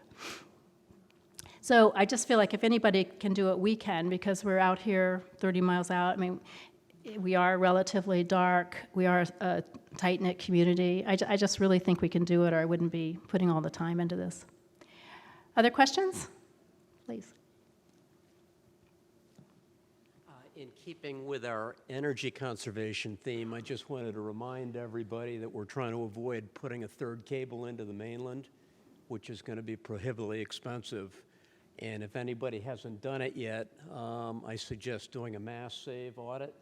So I just feel like if anybody can do it, we can, because we're out here 30 miles out. I mean, we are relatively dark. We are a tight-knit community. I just really think we can do it, or I wouldn't be putting all the time into this. Other questions? Please. In keeping with our energy conservation theme, I just wanted to remind everybody that we're trying to avoid putting a third cable into the mainland, which is going to be prohibitively expensive. And if anybody hasn't done it yet, I suggest doing a mass save audit.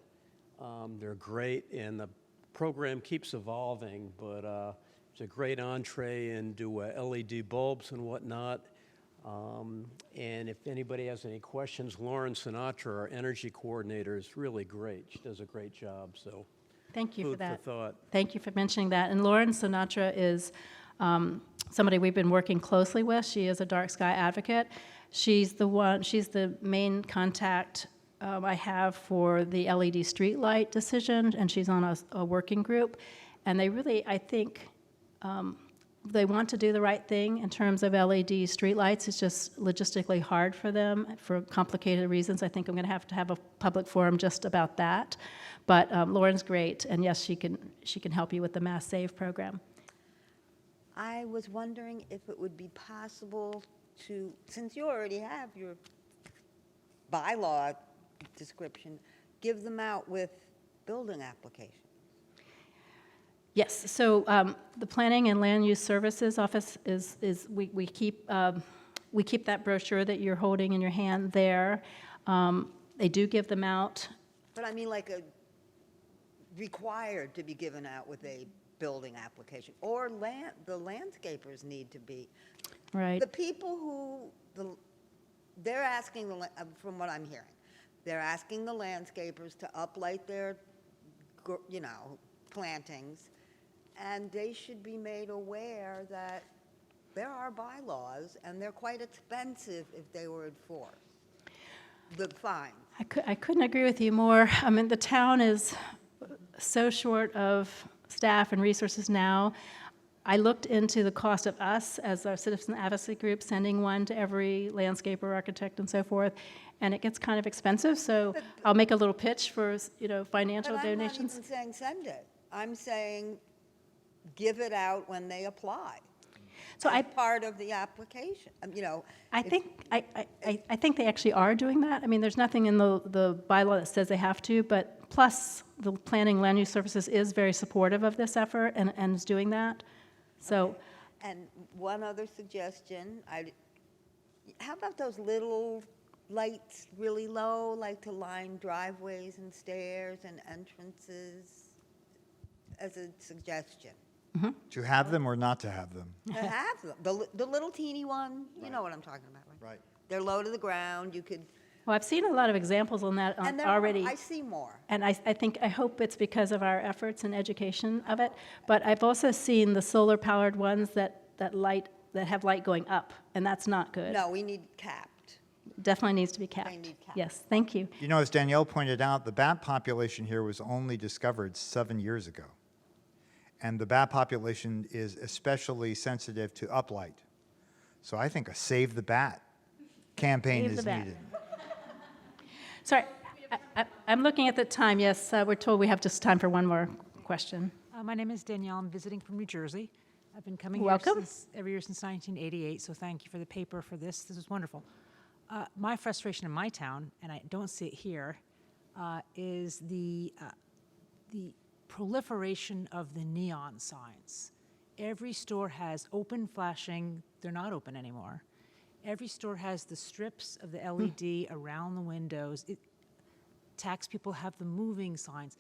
They're great, and the program keeps evolving, but it's a great entree into LED bulbs and whatnot. And if anybody has any questions, Lauren Sinatra, our energy coordinator, is really great. She does a great job, so Thank you for food that. for thought. Thank you for mentioning that. And Lauren Sinatra is somebody we've been working closely with. She is a dark sky advocate. She's the main contact I have for the LED streetlight decision, and she's on a working group. And they really, I think, they want to do the right thing in terms of LED streetlights. It's just logistically hard for them for complicated reasons. I think I'm going to have a public forum just about that. But Lauren's great, and yes, she can help you with the Mass Save program. I was wondering if it would be possible to, since you already have your bylaw description, give them out with building applications. Yes, so the Planning and Land Use Services Office we keep that brochure that you're holding in your hand there. They do give them out. But I mean like required to be given out with a building application, or the landscapers need to be. Right. The people they're asking, from what I'm hearing, they're asking the landscapers to uplight their, plantings, and they should be made aware that there are bylaws, and they're quite expensive if they were enforced. The fine. I couldn't agree with you more. I mean, the town is so short of staff and resources now. I looked into the cost of us as our citizen advocacy group sending one to every landscaper, architect, and so forth, and it gets kind of expensive. So I'll make a little pitch for financial But donations. I'm not even saying send it. I'm saying give it out when they apply. So as part of the application. I think they actually are doing that. I mean, there's nothing in the bylaw that says they have to, but plus the Planning Land Use Services is very supportive of this effort and is doing that. So, okay. And one other suggestion, how about those little lights really low, like to line driveways and stairs and entrances, as a suggestion? mm-hmm. To have them or not to have them? To have them. The little teeny one, you know what I'm talking about, right? Right. They're low to the ground, you could. Well, I've seen a lot of examples on that And already. I see more. And I hope it's because of our efforts and education of it. But I've also seen the solar-powered ones that have light going up, and that's not good. No, we need capped. Definitely needs to be capped. They need capped. Yes, thank you. You know, as Danielle pointed out, the bat population here was only discovered 7 years ago. And the bat population is especially sensitive to uplight. So I think a Save the Bat campaign Save the is bat. needed. Sorry, I'm looking at the time. Yes, we're told we have just time for one more question. My name is Danielle. I'm visiting from New Jersey. I've been coming Welcome. here every year since 1988, so thank you for the paper for this. This is wonderful. my frustration in my town, and I don't see it here, is the proliferation of the neon signs. Every store has open flashing, they're not open anymore. Every store has the strips of the LED around the windows. Tax people have the moving signs.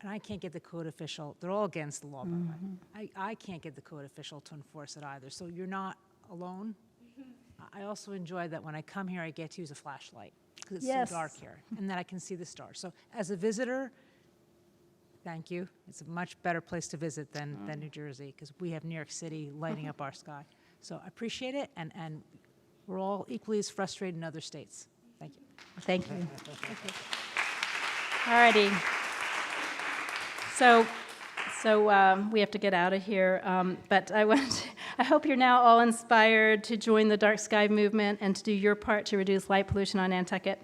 And I can't get the code official, they're all against the law, by the way. I can't get the code official to enforce it either, so you're not alone. I also enjoy that when I come here, I get to use a flashlight, because it's Yes. so dark here, and that I can see the stars. So as a visitor, thank you. It's a much better place to visit than New Jersey, because we have New York City lighting up our sky. So I appreciate it, and we're all equally as frustrated in other states. Thank you. Thank you. All righty. So we have to get out of here, but I hope you're now all inspired to join the Dark Sky movement and to do your part to reduce light pollution on Nantucket.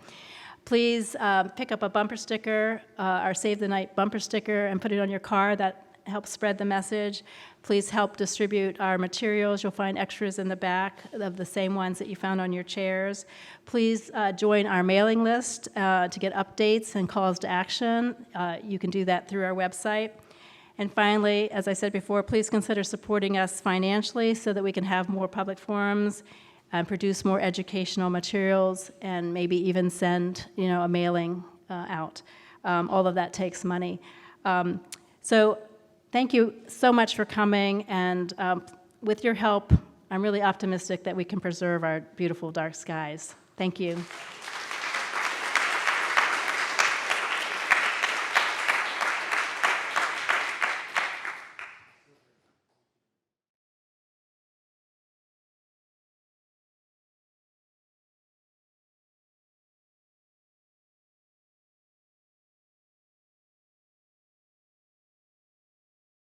Please pick up a bumper sticker, our Save the Night bumper sticker, and put it on your car. That helps spread the message. Please help distribute our materials. You'll find extras in the back of the same ones that you found on your chairs. Please join our mailing list to get updates and calls to action. You can do that through our website. And finally, as I said before, please consider supporting us financially so that we can have more public forums and produce more educational materials and maybe even send, a mailing out. All of that takes money. So thank you so much for coming, and with your help, I'm really optimistic that we can preserve our beautiful dark skies. Thank you.